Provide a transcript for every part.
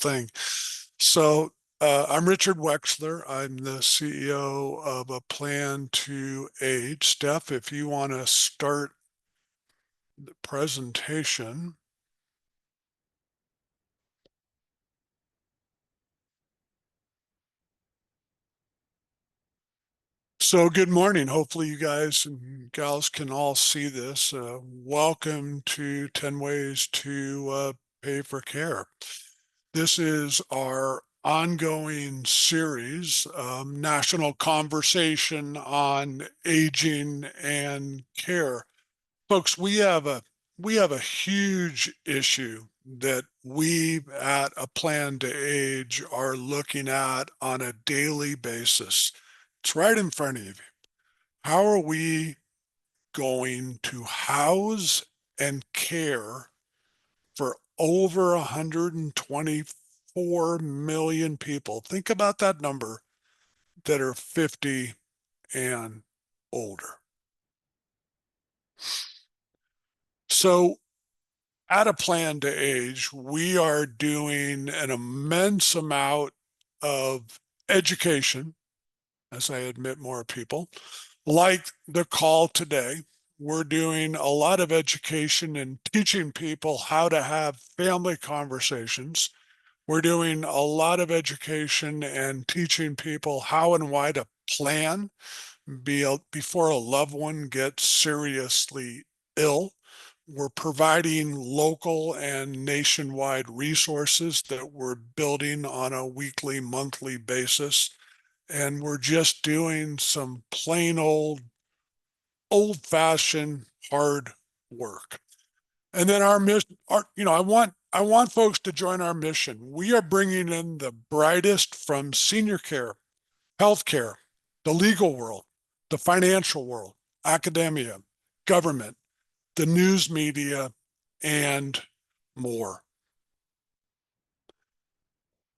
thing. So I'm Richard Wexler. I'm the CEO of a plan to age. Steph, if you want to start the presentation. So good morning. Hopefully you guys and gals can all see this. Welcome to 10 Ways to Pay for Care. This is our ongoing series, national conversation on aging and care. Folks, we have a huge issue that we at A Plan to Age are looking at on a daily basis. It's right in front of you. How are we going to house and care for over 124 million people? Think about that number that are 50 and older. So at A Plan to Age, we are doing an immense amount of education, as I admit more people, like the call today. We're doing a lot of education and teaching people how to have family conversations. We're doing a lot of education and teaching people how and why to plan before a loved one gets seriously ill. We're providing local and nationwide resources that we're building on a weekly, monthly basis. And we're just doing some plain old-fashioned hard work. And then our mission, I want folks to join our mission. We are bringing in the brightest from senior care, healthcare, the legal world, the financial world, academia, government, the news media, and more.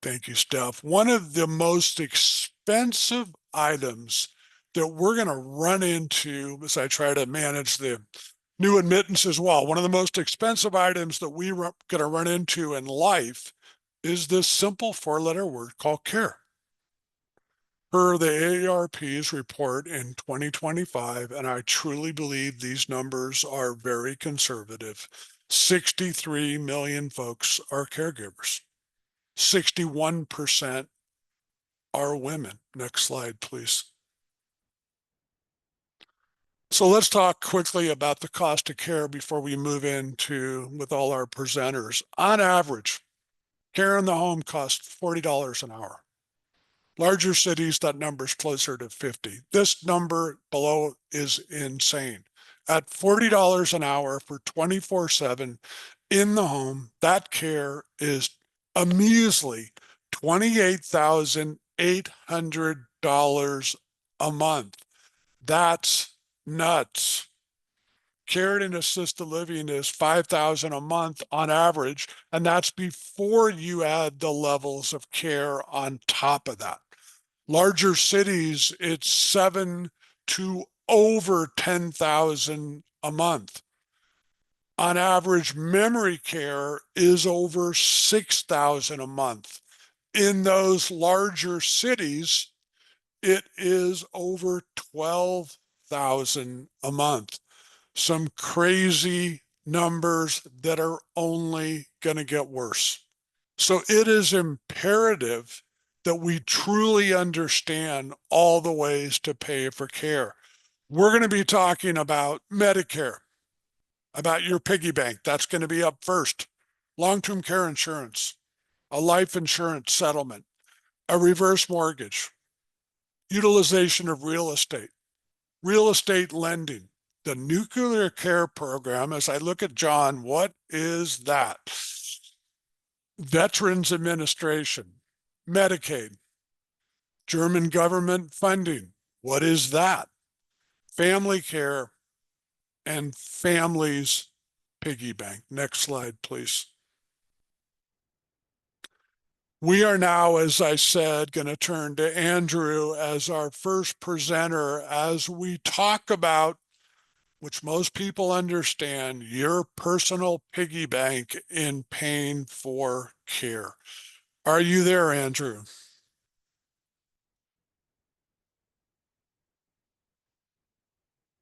Thank you, Steph. One of the most expensive items that we're going to run into as I try to manage the new admittance as well, one of the most expensive items that we're going to run into in life is this simple four-letter word called care. Per the AARP's report in 2025, and I truly believe these numbers are very conservative, 63 million folks are caregivers. 61% are women. Next slide, please. So let's talk quickly about the cost of care before we move into with all our presenters. On average, care in the home costs $40 an hour. Larger cities, that number is closer to 50. This number below is insane. At $40 an hour for 24/7 in the home, that care is a measly $28,800 a month. That's nuts. Care in assisted living is $5,000 a month on average, and that's before you add the levels of care on top of that. Larger cities, it's 7 to over 10,000 a month. On average, memory care is over 6,000 a month. In those larger cities, it is over 12,000 a month. Some crazy numbers that are only going to get worse. So it is imperative that we truly understand all the ways to pay for care. We're going to be talking about Medicare, about your piggy bank. That's going to be up first. Long-term care insurance, a life insurance settlement, a reverse mortgage, utilization of real estate lending, the nuclear care program. As I look at John, what is that? Veterans Administration, Medicaid, German government funding. What is that? Family care and families piggy bank. Next slide, please. We are now, as I said, going to turn to Andrew as our first presenter as we talk about, which most people understand, your personal piggy bank in paying for care. Are you there, Andrew?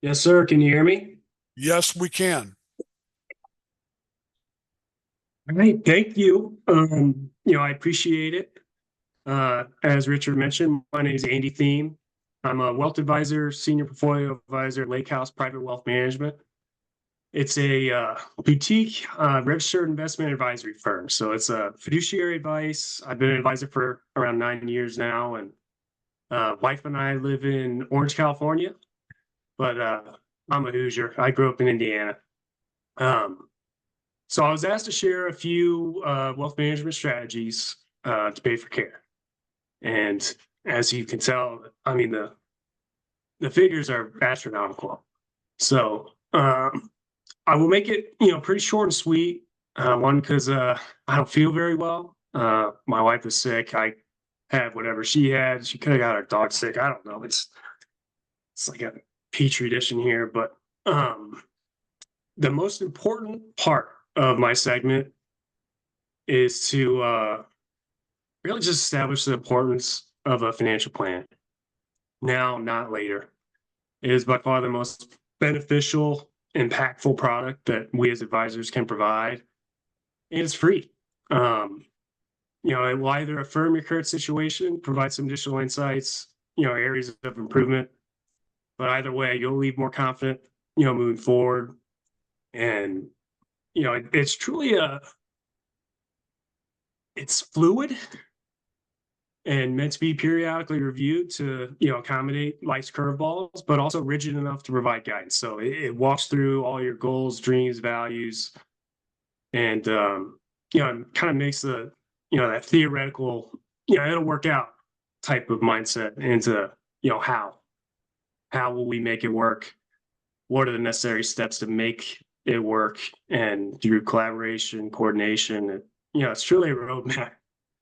Yes, sir. Can you hear me? Yes, we can. All right. Thank you. I appreciate it. As Richard mentioned, my name is Andy Thiem. I'm a wealth advisor, senior portfolio advisor, Lake House Private Wealth Management. It's a boutique registered investment advisory firm. So it's a fiduciary advice. I've been an advisor for around 9 years now, and wife and I live in Orange, California, but I'm a Hoosier. I grew up in Indiana. Um, So I was asked to share a few wealth management strategies to pay for care. And as you can tell, I mean the figures are astronomical. So I will make it pretty short and sweet. One because I don't feel very well. My wife is sick. I had whatever she had. She could have got her dog sick. I don't know. It's like a petri dish in here. But the most important part of my segment is to really just establish the importance of a financial plan now, not later. It is by far the most beneficial, impactful product that we as advisors can provide, and it's free. Um, it will either affirm your current situation, provide some additional insights, areas of improvement, but either way, you'll leave more confident, moving forward. And it's truly it's fluid and meant to be periodically reviewed to accommodate life's curveballs, but also rigid enough to provide guidance. So it walks through all your goals, dreams, values, and it kind of makes the that theoretical it'll work out type of mindset into how will we make it work? What are the necessary steps to make it work? And through collaboration, coordination, it's truly a roadmap,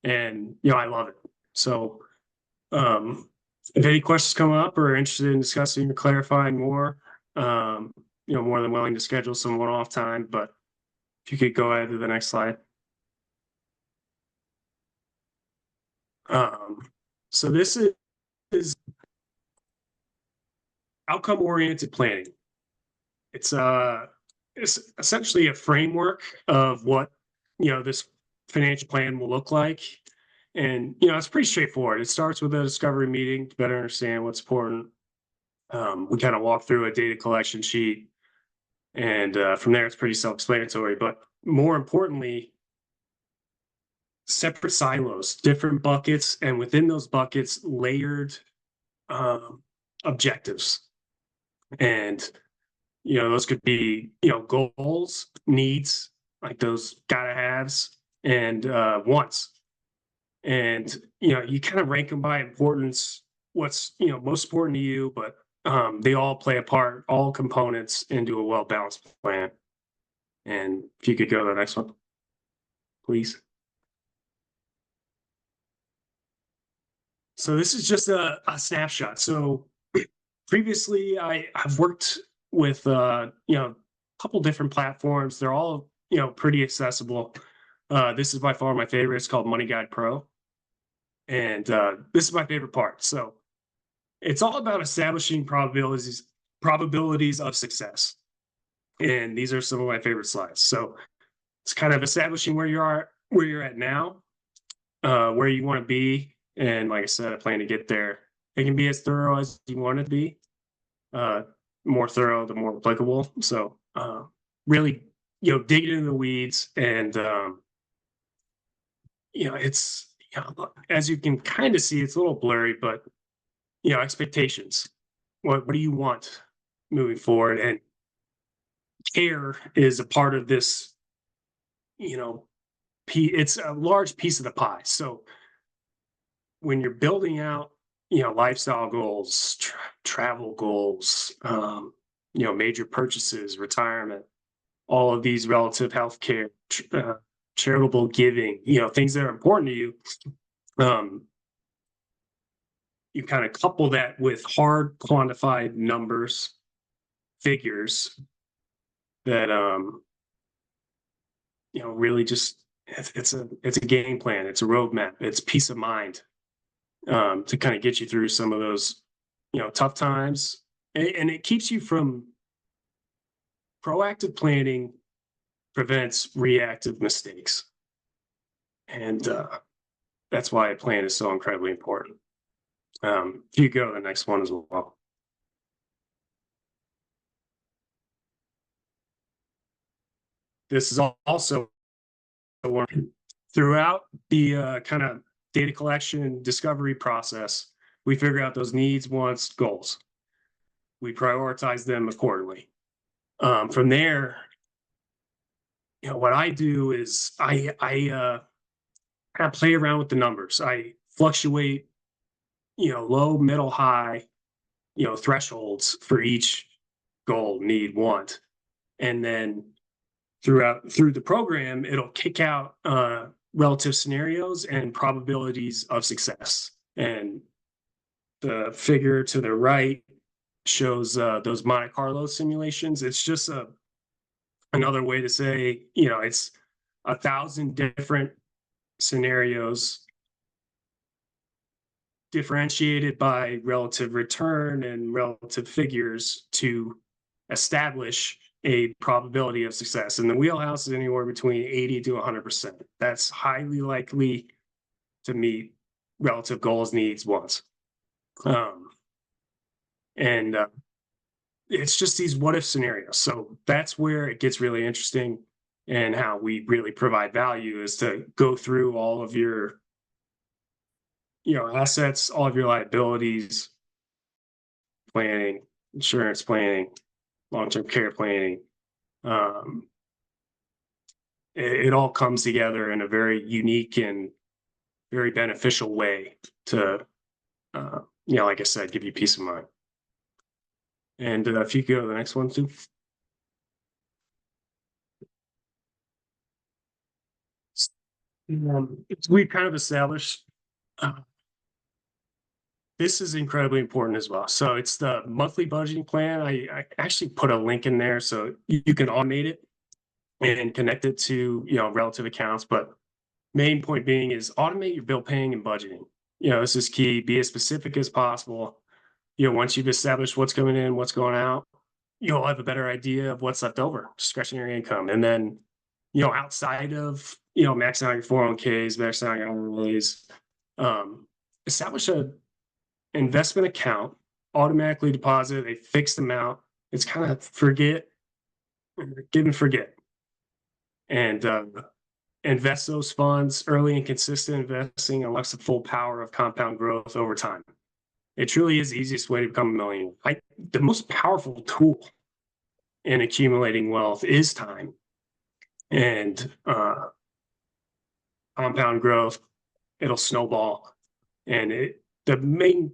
and I love it. So um, if any questions come up or are interested in discussing or clarifying more, um, more than willing to schedule some one-off time. But if you could go ahead to the next slide. Um, so this is outcome-oriented planning. It's essentially a framework of what this financial plan will look like. And it's pretty straightforward. It starts with a discovery meeting to better understand what's important. We kind of walk through a data collection sheet, and from there it's pretty self-explanatory. But more importantly, separate silos, different buckets, and within those buckets, layered um, objectives. And those could be goals, needs, like those gotta haves, and wants. And you kind of rank them by importance. What's most important to you, but they all play a part, all components into a well balanced plan. And if you could go to the next one, please. So this is just a snapshot. So previously, I've worked with a couple different platforms. They're all pretty accessible. This is by far my favorite. It's called Money Guide Pro, and this is my favorite part. So it's all about establishing probabilities of success. And these are some of my favorite slides. So it's kind of establishing where you're at now, where you want to be, and like I said, I plan to get there. It can be as thorough as you want it to be. Uh, More thorough, the more applicable. So really, digging into the weeds, and it's as you can kind of see, it's a little blurry, but expectations. What do you want moving forward? And care is a part of this. It's a large piece of the pie. So when you're building out, lifestyle goals, travel goals, major purchases, retirement, all of these relative healthcare, charitable giving, things that are important to you. Um, you kind of couple that with hard quantified numbers, figures that really just it's a game plan. It's a roadmap. It's peace of mind to kind of get you through some of those, tough times, and it keeps you from proactive planning prevents reactive mistakes, and that's why a plan is so incredibly important. If you go to the next one as well. This is also throughout the kind of data collection and discovery process. We figure out those needs, wants, goals. We prioritize them accordingly. From there, what I do is I kind of play around with the numbers. I fluctuate, low, middle, high, thresholds for each goal, need, want, and then through the program, it'll kick out relative scenarios and probabilities of success. And the figure to the right shows those Monte Carlo simulations. It's just another way to say, it's 1,000 different scenarios differentiated by relative return and relative figures to establish a probability of success. And the wheelhouse is anywhere between 80 to 100%. That's highly likely to meet relative goals, needs, wants. And it's just these what if scenarios. So that's where it gets really interesting, and how we really provide value is to go through all of your assets, all of your liabilities, planning, insurance planning, long-term care planning. It all comes together in a very unique and very beneficial way to, like I said, give you peace of mind. And if you go to the next one too. We've kind of established this is incredibly important as well. So it's the monthly budgeting plan. I actually put a link in there so you can automate it and connect it to relative accounts. But main point being is automate your bill paying and budgeting. This is key. Be as specific as possible. Once you've established what's coming in, what's going out, you'll have a better idea of what's left over, discretionary income. And then, outside of, maxing out your 401ks, maxing out your IRAs, establish a investment account, automatically deposit a fixed amount. It's kind of give and forget. And invest those funds. Early and consistent investing unlocks the full power of compound growth over time. It truly is the easiest way to become a millionaire. The most powerful tool in accumulating wealth is time. And compound growth, it'll snowball. And the main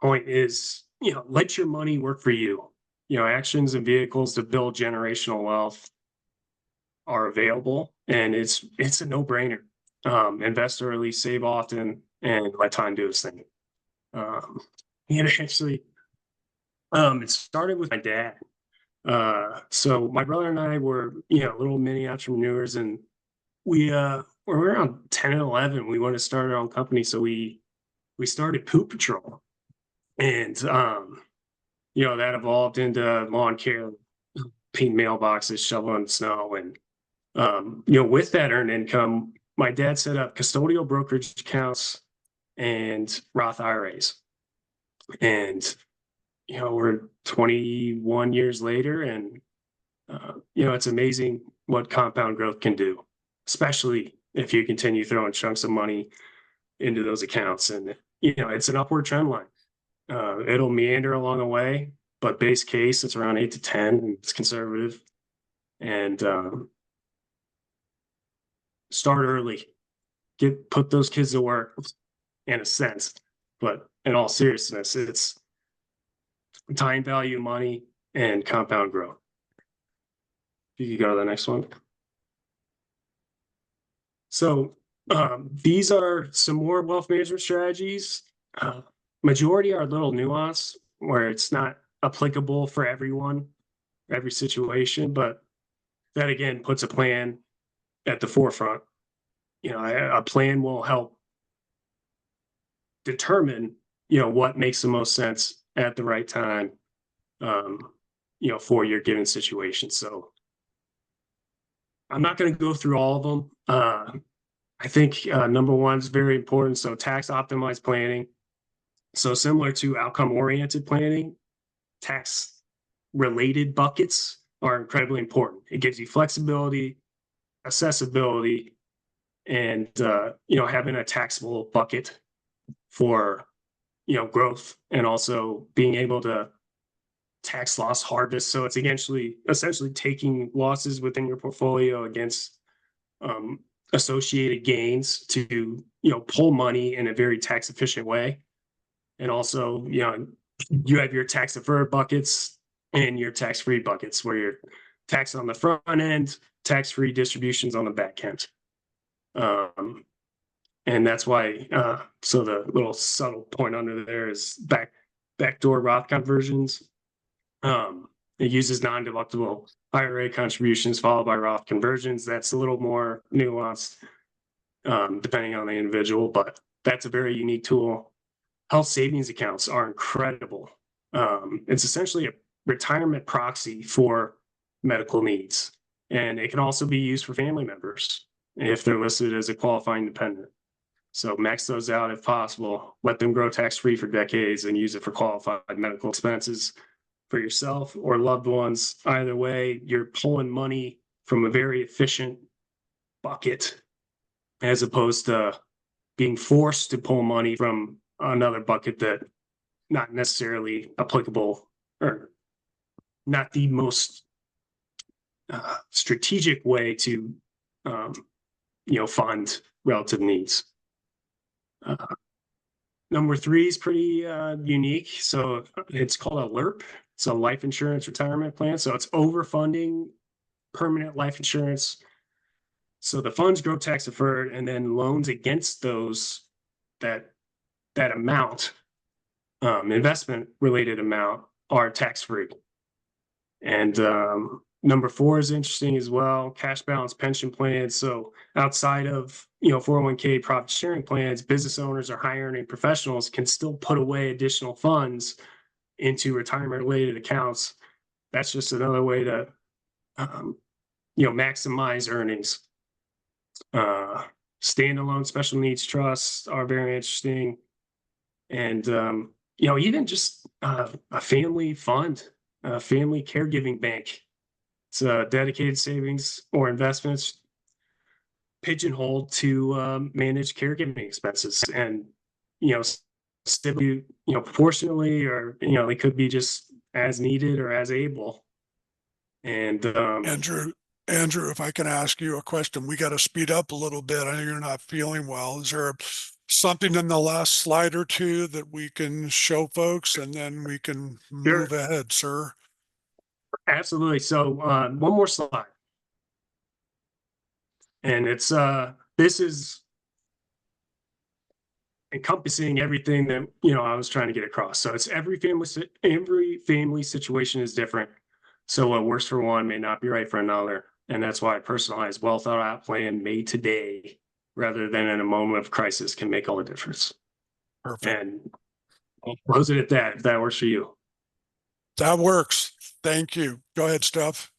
point is, let your money work for you. Actions and vehicles to build generational wealth are available, and it's a no-brainer. Invest early, save often, and let time do its thing. And actually, it started with my dad. So my brother and I were, little mini entrepreneurs, and we were around 10 and 11. We wanted to start our own company, so we started Poop Patrol, and that evolved into lawn care, paint mailboxes, shoveling snow, and with that earned income, my dad set up custodial brokerage accounts and Roth IRAs. And, we're 21 years later, and, it's amazing what compound growth can do, especially if you continue throwing chunks of money into those accounts. And, it's an upward trend line. It'll meander along the way, but base case, it's around 8 to 10, and it's conservative. And start early, put those kids to work in a sense, but in all seriousness, it's time value, money, and compound growth. You can go to the next one. So these are some more wealth management strategies. Majority are a little nuanced where it's not applicable for everyone, every situation, but that again puts a plan at the forefront. a plan will help determine, what makes the most sense at the right time, um, for your given situation. So I'm not going to go through all of them. I think number one is very important. So tax optimized planning. So similar to outcome oriented planning, tax related buckets are incredibly important. It gives you flexibility, accessibility, and having a taxable bucket for growth, and also being able to tax loss harvest. So it's essentially taking losses within your portfolio against um, associated gains to pull money in a very tax efficient way. And also, you have your tax deferred buckets and your tax free buckets, where you're taxed on the front end, tax free distributions on the back end. And that's why, so the little subtle point under there is backdoor Roth conversions. It uses non-deductible IRA contributions followed by Roth conversions. That's a little more nuanced, depending on the individual, but that's a very unique tool. Health savings accounts are incredible. It's essentially a retirement proxy for medical needs, and it can also be used for family members if they're listed as a qualifying dependent. So max those out if possible, let them grow tax-free for decades, and use it for qualified medical expenses for yourself or loved ones. Either way, you're pulling money from a very efficient bucket, as opposed to being forced to pull money from another bucket that not necessarily applicable, or not the most strategic way to fund relative needs. Number three is pretty unique. So it's called a LIRP. It's a life insurance retirement plan. So it's overfunding permanent life insurance. So the funds grow tax deferred, and then loans against those, that amount, investment related amount, are tax free. And number four is interesting as well, cash balance pension plans. So outside of 401k profit sharing plans, business owners or high earning professionals can still put away additional funds into retirement related accounts. That's just another way to maximize earnings. Standalone special needs trusts are very interesting. And even just a family fund, a family caregiving bank. It's dedicated savings or investments pigeonholed to manage caregiving expenses, and proportionally, or they could be just as needed or as able. And Andrew, if I can ask you a question, we got to speed up a little bit. I know you're not feeling well. Is there something in the last slide or two that we can show folks, and then we can move ahead, sir? Absolutely. So one more slide. And it's this is encompassing everything that I was trying to get across. So it's every family situation is different. So what works for one may not be right for another. And that's why a personalized, well thought out plan made today rather than in a moment of crisis can make all the difference. Perfect. And I'll close it at that, if that works for you. That works. Thank you. Go ahead, Steph.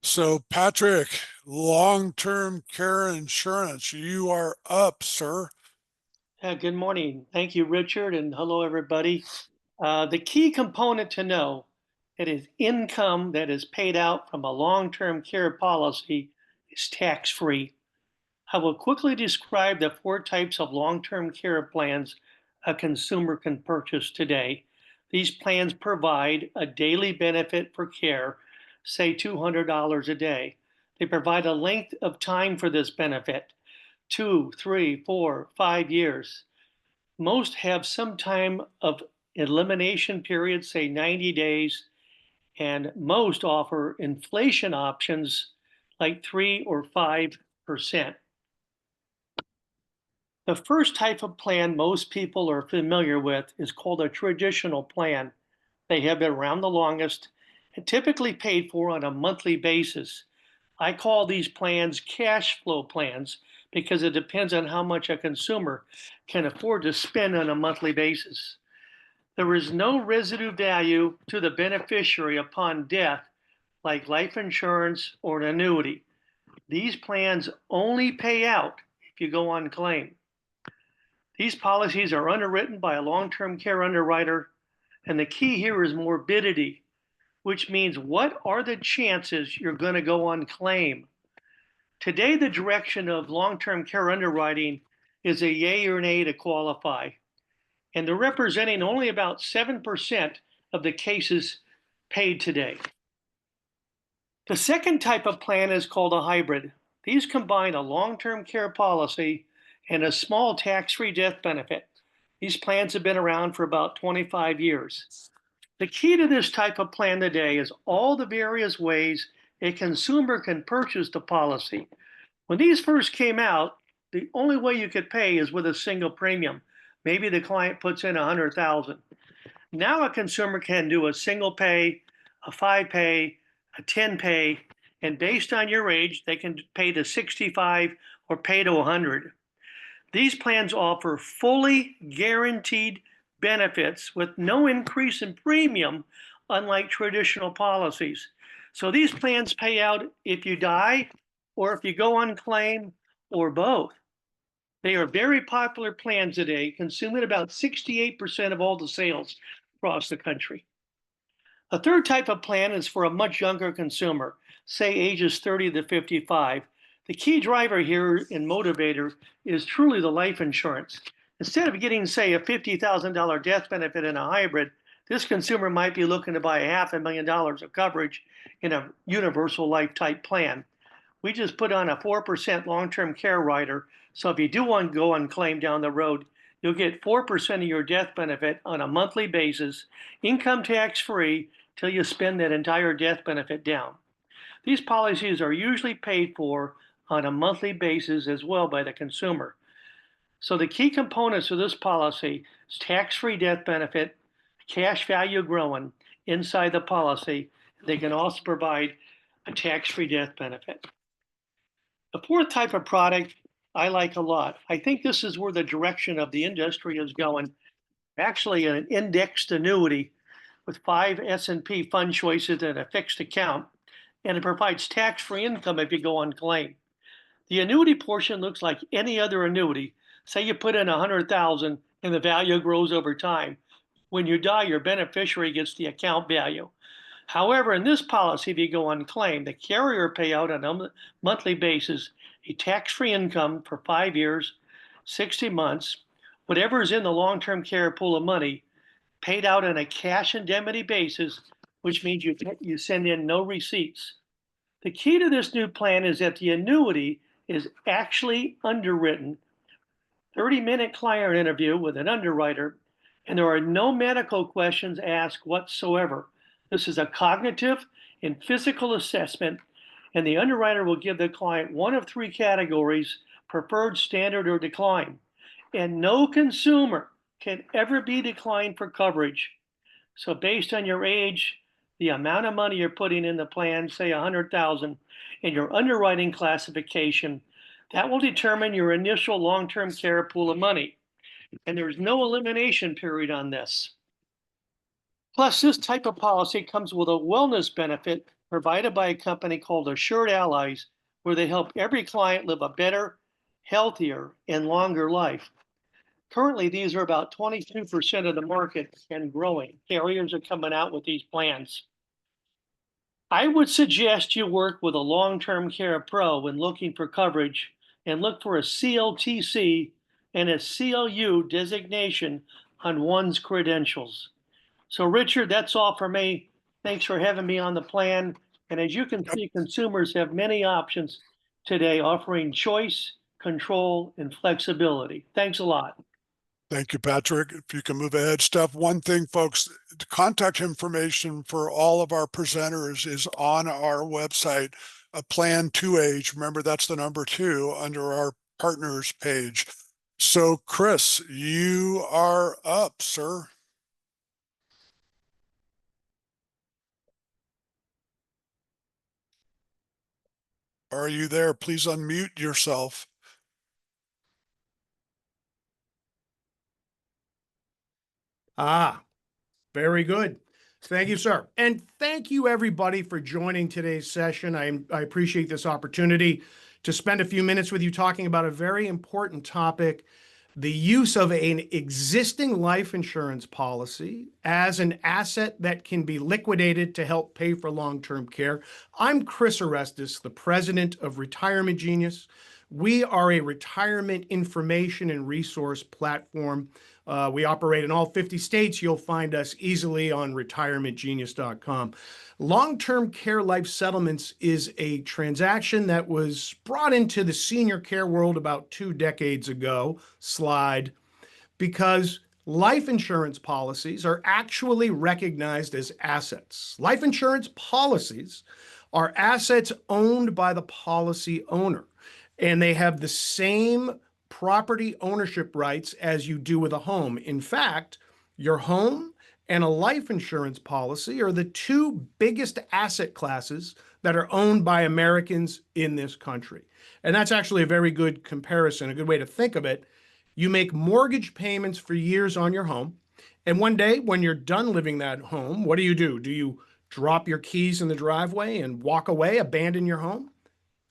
So Patrick, long-term care insurance, you are up, sir. Good morning. Thank you, Richard, and hello, everybody. The key component to know, it is income that is paid out from a long-term care policy, is tax-free. I will quickly describe the four types of long-term care plans a consumer can purchase today. These plans provide a daily benefit for care, say $200 a day. They provide a length of time for this benefit, 2, 3, 4, 5 years. Most have some time of elimination period, say 90 days, and most offer inflation options like 3 or 5%. The first type of plan most people are familiar with is called a traditional plan. They have been around the longest, and typically paid for on a monthly basis. I call these plans cash flow plans because it depends on how much a consumer can afford to spend on a monthly basis. There is no residue value to the beneficiary upon death, like life insurance or an annuity. These plans only pay out if you go on claim. These policies are underwritten by a long-term care underwriter, and the key here is morbidity, which means what are the chances you're going to go on claim? Today, the direction of long-term care underwriting is a yay or nay to qualify, and they're representing only about 7% of the cases paid today. The second type of plan is called a hybrid. These combine a long-term care policy and a small tax-free death benefit. These plans have been around for about 25 years. The key to this type of plan today is all the various ways a consumer can purchase the policy. When these first came out, the only way you could pay is with a single premium. Maybe the client puts in $100,000. Now a consumer can do a single pay, a 5 pay, a 10 pay, and based on your age, they can pay to 65 or pay to 100. These plans offer fully guaranteed benefits with no increase in premium, unlike traditional policies. So these plans pay out if you die or if you go on claim or both. They are very popular plans today, consuming about 68% of all the sales across the country. A third type of plan is for a much younger consumer, say ages 30 to 55. The key driver here and motivator is truly the life insurance. Instead of getting, say, a $50,000 death benefit in a hybrid, this consumer might be looking to buy $500,000 of coverage in a universal life type plan. We just put on a 4% long-term care rider, so if you do want to go on claim down the road, you'll get 4% of your death benefit on a monthly basis, income tax free, till you spend that entire death benefit down. These policies are usually paid for on a monthly basis as well by the consumer. So the key components of this policy is tax-free death benefit, cash value growing inside the policy. They can also provide a tax-free death benefit. The fourth type of product I like a lot. I think this is where the direction of the industry is going. Actually, an indexed annuity with 5 S&P fund choices and a fixed account, and it provides tax-free income if you go on claim. The annuity portion looks like any other annuity. Say you put in $100,000 and the value grows over time. When you die, your beneficiary gets the account value. However, in this policy, if you go on claim, the carrier pay out on a monthly basis a tax-free income for 5 years, 60 months, whatever is in the long-term care pool of money, paid out on a cash indemnity basis, which means you send in no receipts. The key to this new plan is that the annuity is actually underwritten, 30-minute client interview with an underwriter, and there are no medical questions asked whatsoever. This is a cognitive and physical assessment, and the underwriter will give the client one of 3 categories: preferred, standard, or decline. And no consumer can ever be declined for coverage. So based on your age, the amount of money you're putting in the plan, say $100,000, and your underwriting classification, that will determine your initial long-term care pool of money. And there's no elimination period on this. Plus, this type of policy comes with a wellness benefit provided by a company called Assured Allies, where they help every client live a better, healthier, and longer life. Currently, these are about 22% of the market and growing. Carriers are coming out with these plans. I would suggest you work with a long-term care pro when looking for coverage and look for a CLTC and a CLU designation on one's credentials. So Richard, that's all for me. Thanks for having me on the plan. And as you can see, consumers have many options today offering choice, control, and flexibility. Thanks a lot. Thank you, Patrick. If you can move ahead. Steph, one thing, folks, the contact information for all of our presenters is on our website, a Plan 2Age. Remember, that's the number 2 under our partners page. So, Chris, you are up, sir. Are you there? Please unmute yourself. Ah, very good. Thank you, sir. And thank you, everybody, for joining today's session. I appreciate this opportunity to spend a few minutes with you talking about a very important topic, the use of an existing life insurance policy as an asset that can be liquidated to help pay for long-term care. I'm Chris Orestes, the president of Retirement Genius. We are a retirement information and resource platform. We operate in all 50 states. You'll find us easily on retirementgenius.com. Long-term care life settlements is a transaction that was brought into the senior care world about 2 decades ago, slide, because life insurance policies are actually recognized as assets. Life insurance policies are assets owned by the policy owner, and they have the same property ownership rights as you do with a home. In fact, your home and a life insurance policy are the 2 biggest asset classes that are owned by Americans in this country. And that's actually a very good comparison, a good way to think of it. You make mortgage payments for years on your home, and one day when you're done living that home, what do? Do you drop your keys in the driveway and walk away, abandon your home?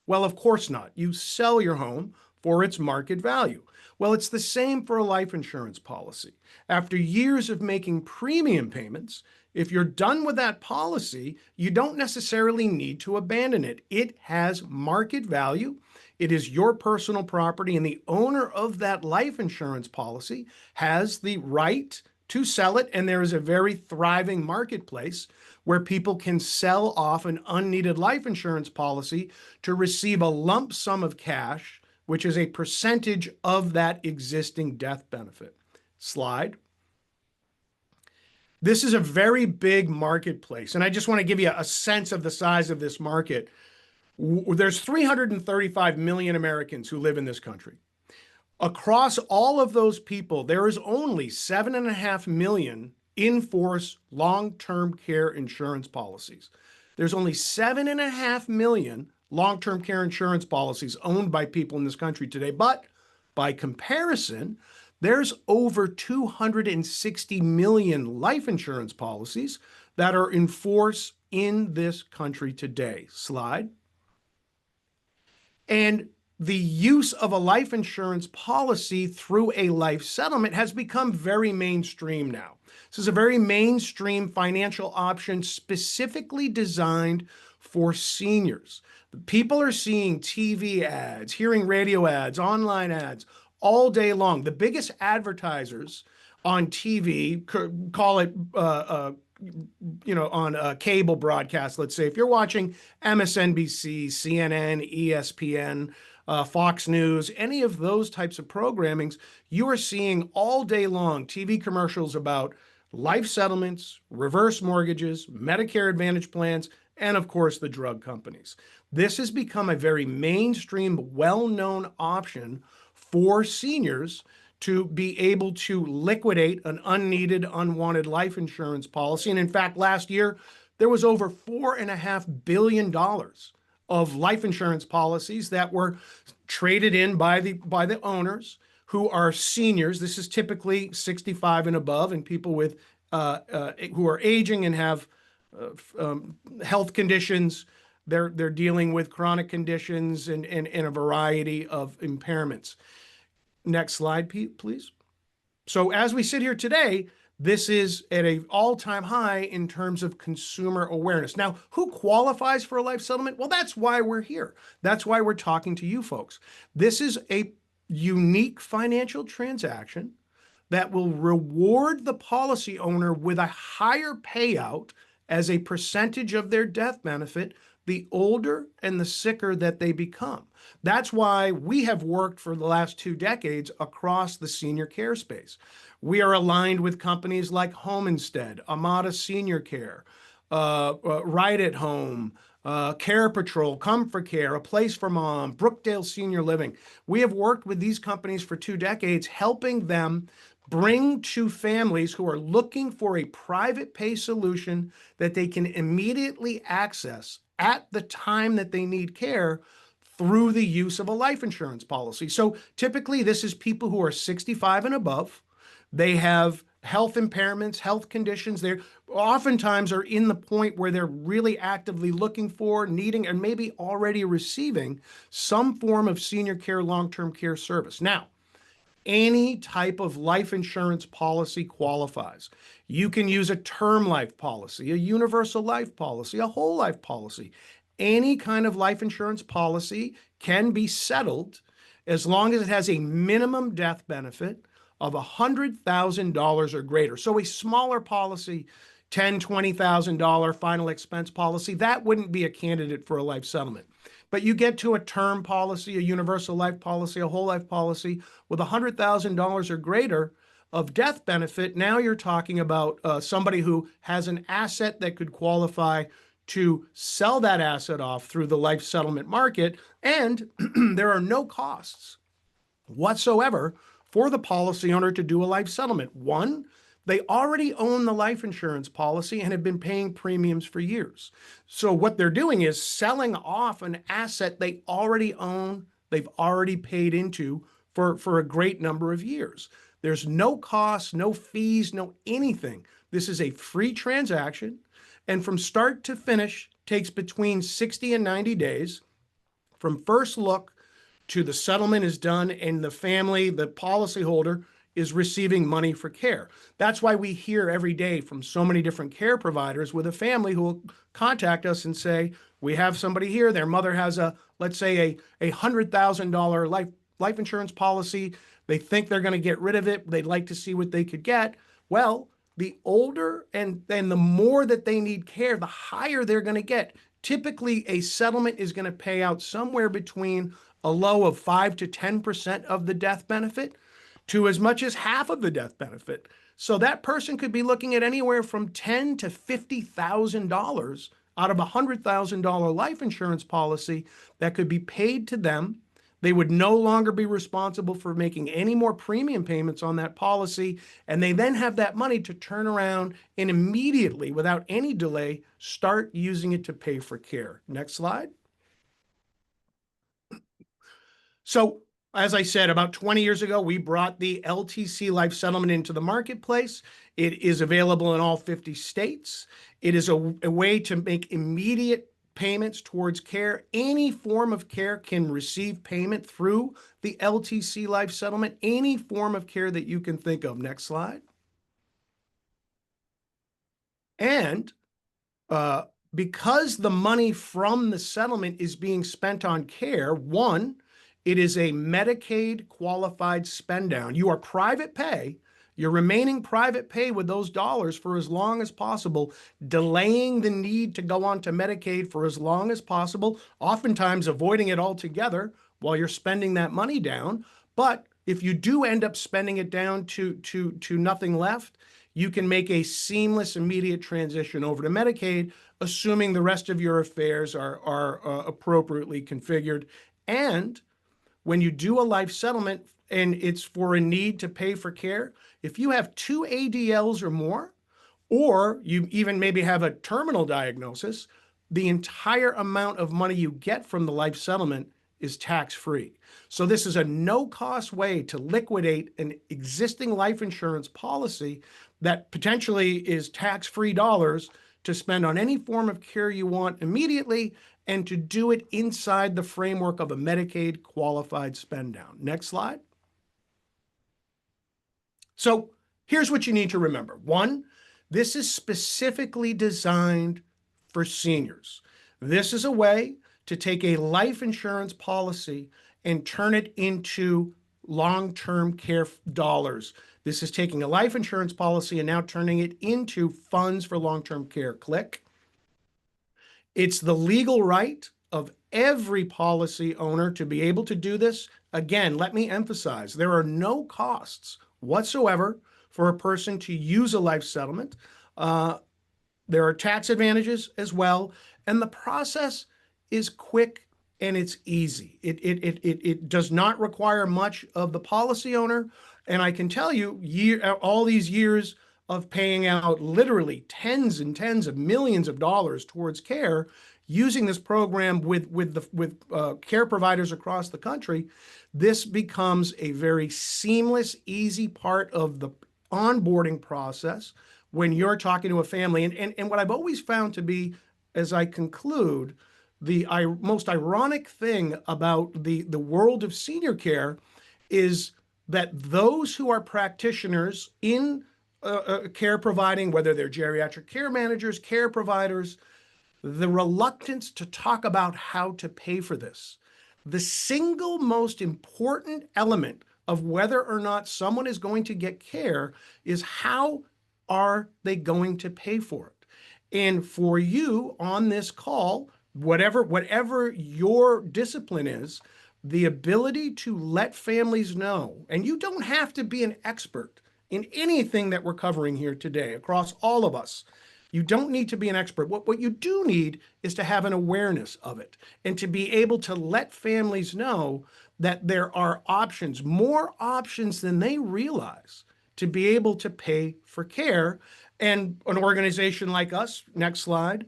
Well, of course not. You sell your home for its market value. Well, it's the same for a life insurance policy. After years of making premium payments, if you're done with that policy, you don't necessarily need to abandon it. It has market value. It is your personal property, and the owner of that life insurance policy has the right to sell it. And there is a very thriving marketplace where people can sell off an unneeded life insurance policy to receive a lump sum of cash, which is a percentage of that existing death benefit. Slide. This is a very big marketplace, and I just want to give you a sense of the size of this market. There's 335 million Americans who live in this country. Across all of those people, there is only 7.5 million in-force long-term care insurance policies. There's only 7.5 million long-term care insurance policies owned by people in this country today. But by comparison, there's over 260 million life insurance policies that are in force in this country today. Slide. And the use of a life insurance policy through a life settlement has become very mainstream now. This is a very mainstream financial option specifically designed for seniors. People are seeing TV ads, hearing radio ads, online ads all day long. The biggest advertisers on TV, call it on a cable broadcast, let's say, if you're watching MSNBC, CNN, ESPN, Fox News, any of those types of programmings, you are seeing all day long TV commercials about life settlements, reverse mortgages, Medicare Advantage plans, and of course the drug companies. This has become a very mainstream, well-known option for seniors to be able to liquidate an unneeded, unwanted life insurance policy. And in fact, last year, there was over $4.5 billion of life insurance policies that were traded in by the owners who are seniors. This is typically 65 and above, and people with who are aging and have health conditions. They're dealing with chronic conditions and a variety of impairments. Next slide, please. So as we sit here today, this is at an all-time high in terms of consumer awareness. Now, who qualifies for a life settlement? Well, that's why we're here. That's why we're talking to you folks. This is a unique financial transaction that will reward the policy owner with a higher payout as a percentage of their death benefit the older and the sicker that they become. That's why we have worked for the last 2 decades across the senior care space. We are aligned with companies like Home Instead, Amada Senior Care, Right at Home, Care Patrol, Comfort Care, A Place for Mom, Brookdale Senior Living. We have worked with these companies for 2 decades, helping them bring to families who are looking for a private pay solution that they can immediately access at the time that they need care through the use of a life insurance policy. So typically this is people who are 65 and above. They have health impairments, health conditions. They're oftentimes are in the point where they're really actively looking for, needing, and maybe already receiving some form of senior care, long-term care service. Now, any type of life insurance policy qualifies. You can use a term life policy, a universal life policy, a whole life policy. Any kind of life insurance policy can be settled as long as it has a minimum death benefit of $100,000 or greater. So a smaller policy, $10,000, $20,000 final expense policy, that wouldn't be a candidate for a life settlement. But you get to a term policy, a universal life policy, a whole life policy with $100,000 or greater of death benefit. Now you're talking about somebody who has an asset that could qualify to sell that asset off through the life settlement market. And there are no costs whatsoever for the policy owner to do a life settlement. One, they already own the life insurance policy and have been paying premiums for years. So what they're doing is selling off an asset they already own, they've already paid into for a great number of years. There's no costs, no fees, no anything. This is a free transaction, and from start to finish takes between 60 and 90 days from first look to the settlement is done and the family, the policyholder, is receiving money for care. That's why we hear every day from so many different care providers with a family who will contact us and say, we have somebody here, their mother has let's say a $100,000 life insurance policy. They think they're going to get rid of it. They'd like to see what they could get. Well, the older and the more that they need care, the higher they're going to get. Typically, a settlement is going to pay out somewhere between a low of 5 to 10% of the death benefit to as much as half of the death benefit. So that person could be looking at anywhere from $10,000 to $50,000 out of a $100,000 life insurance policy that could be paid to them. They would no longer be responsible for making any more premium payments on that policy, and they then have that money to turn around and immediately, without any delay, start using it to pay for care. Next slide. So, as I said, about 20 years ago, we brought the LTC life settlement into the marketplace. It is available in all 50 states. It is a way to make immediate payments towards care. Any form of care can receive payment through the LTC life settlement, any form of care that you can think of. Next slide. And because the money from the settlement is being spent on care, one, it is a Medicaid qualified spend down. You are private pay. You're remaining private pay with those dollars for as long as possible, delaying the need to go on to Medicaid for as long as possible, oftentimes avoiding it altogether while you're spending that money down. But if you do end up spending it down to nothing left, you can make a seamless, immediate transition over to Medicaid, assuming the rest of your affairs are appropriately configured. And when you do a life settlement and it's for a need to pay for care, if you have 2 ADLs or more, or you even maybe have a terminal diagnosis, the entire amount of money you get from the life settlement is tax-free. So this is a no-cost way to liquidate an existing life insurance policy that potentially is tax-free dollars to spend on any form of care you want immediately, and to do it inside the framework of a Medicaid qualified spend down. Next slide. So here's what you need to remember. One, this is specifically designed for seniors. This is a way to take a life insurance policy and turn it into long-term care dollars. This is taking a life insurance policy and now turning it into funds for long-term care. Click. It's the legal right of every policy owner to be able to do this. Again, let me emphasize, there are no costs whatsoever for a person to use a life settlement. There are tax advantages as well, and the process is quick and it's easy. It does not require much of the policy owner, and I can tell you, all these years of paying out literally tens and tens of millions of dollars towards care, using this program with care providers across the country, this becomes a very seamless, easy part of the onboarding process when you're talking to a family. And what I've always found to be, as I conclude, the most ironic thing about the world of senior care is that those who are practitioners in care providing, whether they're geriatric care managers, care providers, the reluctance to talk about how to pay for this. The single most important element of whether or not someone is going to get care is how are they going to pay for it? And for you on this call, whatever your discipline is, the ability to let families know, and you don't have to be an expert in anything that we're covering here today across all of us. You don't need to be an expert. What you do need is to have an awareness of it and to be able to let families know that there are options, more options than they realize, to be able to pay for care. And an organization like us, next slide,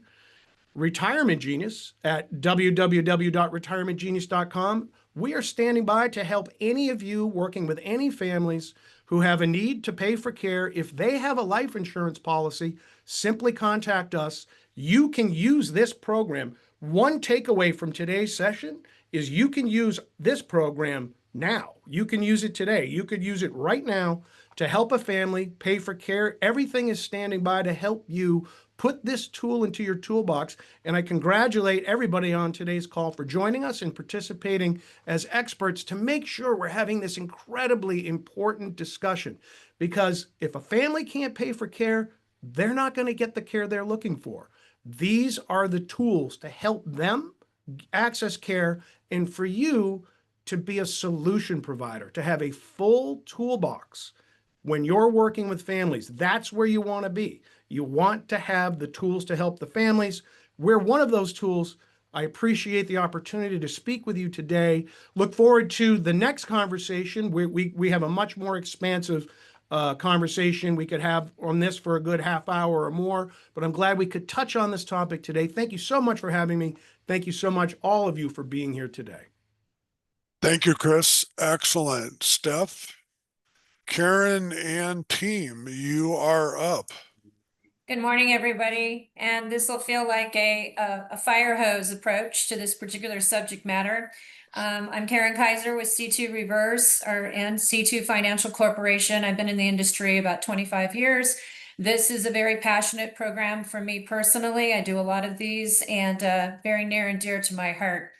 Retirement Genius at www.retirementgenius.com. We are standing by to help any of you working with any families who have a need to pay for care. If they have a life insurance policy, simply contact us. You can use this program. One takeaway from today's session is you can use this program now. You can use it today. You could use it right now to help a family pay for care. Everything is standing by to help you put this tool into your toolbox. And I congratulate everybody on today's call for joining us and participating as experts to make sure we're having this incredibly important discussion. Because if a family can't pay for care, they're not going to get the care they're looking for. These are the tools to help them access care and for you to be a solution provider, to have a full toolbox. When you're working with families, that's where you want to be. You want to have the tools to help the families. We're one of those tools. I appreciate the opportunity to speak with you today. Look forward to the next conversation. We have a much more expansive conversation we could have on this for a good half hour or more, but I'm glad we could touch on this topic today. Thank you so much for having me. Thank you so much, all of you, for being here today. Thank you, Chris. Excellent. Steph, Karen, and team, you are up. Good morning, everybody. And this will feel like a fire hose approach to this particular subject matter. I'm Karen Kaiser with C2 Reverse and C2 Financial Corporation. I've been in the industry about 25 years. This is a very passionate program for me personally. I do a lot of these and very near and dear to my heart.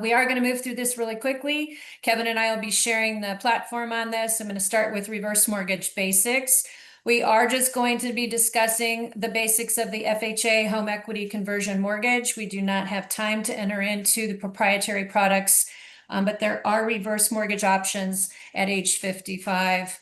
We are going to move through this really quickly. Kevin and I will be sharing the platform on this. I'm going to start with reverse mortgage basics. We are just going to be discussing the basics of the FHA home equity conversion mortgage. We do not have time to enter into the proprietary products, but there are reverse mortgage options at age 55,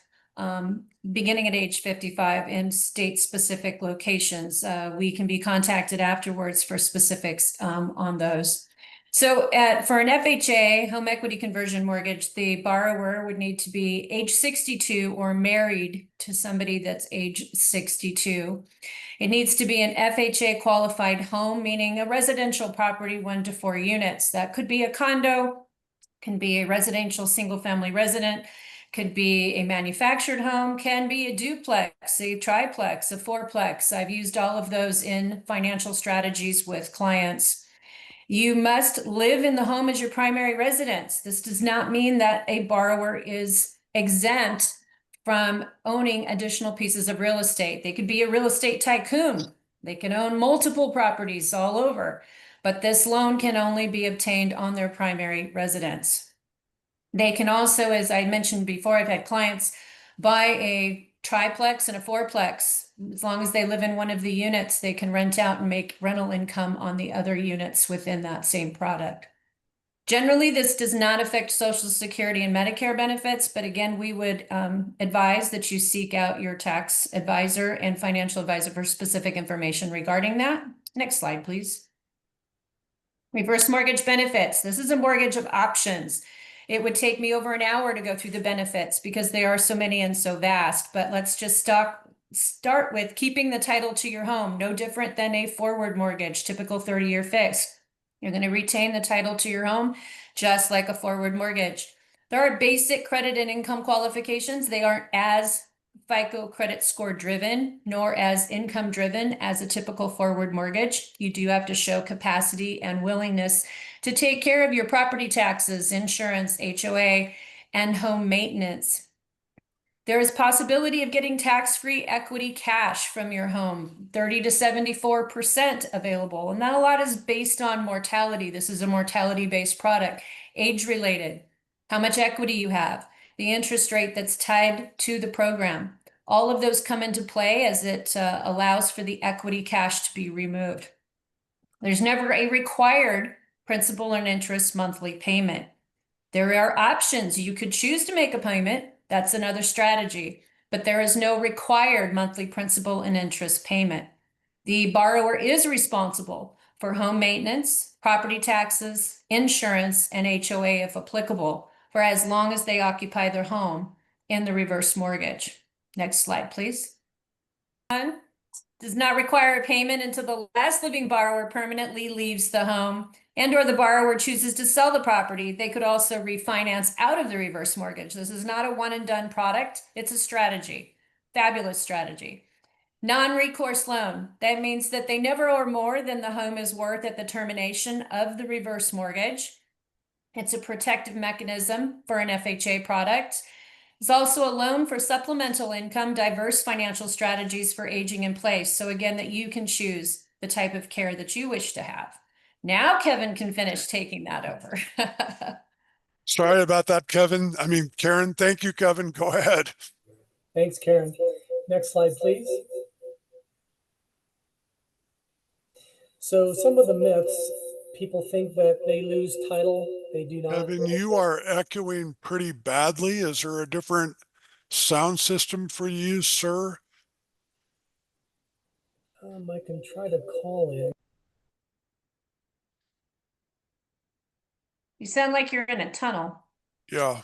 beginning at age 55 in state-specific locations. We can be contacted afterwards for specifics on those. So for an FHA, home equity conversion mortgage, the borrower would need to be age 62 or married to somebody that's age 62. It needs to be an FHA qualified home, meaning a residential property, 1 to 4 units. That could be a condo, can be a residential single-family resident, could be a manufactured home, can be a duplex, a triplex, a fourplex. I've used all of those in financial strategies with clients. You must live in the home as your primary residence. This does not mean that a borrower is exempt from owning additional pieces of real estate. They could be a real estate tycoon. They can own multiple properties all over, but this loan can only be obtained on their primary residence. They can also, as I mentioned before, I've had clients buy a triplex and a fourplex. As long as they live in one of the units, they can rent out and make rental income on the other units within that same product. Generally, this does not affect Social Security and Medicare benefits, but again, we would advise that you seek out your tax advisor and financial advisor for specific information regarding that. Next slide, please. Reverse mortgage benefits. This is a mortgage of options. It would take me over an hour to go through the benefits because they are so many and so vast, but let's just start with keeping the title to your home, no different than a forward mortgage, typical 30-year fix. You're going to retain the title to your home just like a forward mortgage. There are basic credit and income qualifications. They aren't as FICO credit score driven, nor as income driven as a typical forward mortgage. You do have to show capacity and willingness to take care of your property taxes, insurance, HOA, and home maintenance. There is possibility of getting tax-free equity cash from your home, 30 to 74% available. And that a lot is based on mortality. This is a mortality-based product, age-related, how much equity you have, the interest rate that's tied to the program. All of those come into play as it allows for the equity cash to be removed. There's never a required principal and interest monthly payment. There are options. You could choose to make a payment. That's another strategy, but there is no required monthly principal and interest payment. The borrower is responsible for home maintenance, property taxes, insurance, and HOA if applicable, for as long as they occupy their home in the reverse mortgage. Next slide, please. Does not require a payment until the last living borrower permanently leaves the home and or the borrower chooses to sell the property. They could also refinance out of the reverse mortgage. This is not a one and done product. It's a strategy, fabulous strategy. Non-recourse loan. That means that they never owe more than the home is worth at the termination of the reverse mortgage. It's a protective mechanism for an FHA product. It's also a loan for supplemental income, diverse financial strategies for aging in place. So again, that you can choose the type of care that you wish to have. Now Kevin can finish taking that over. Sorry about that, Kevin. I mean, Karen, thank you, Kevin. Go ahead. Thanks, Karen. Next slide, please. So some of the myths, people think that they lose title. They do not. Kevin, you are echoing pretty badly. Is there a different sound system for you, sir? I can try to call in. You sound like you're in a tunnel. Yeah.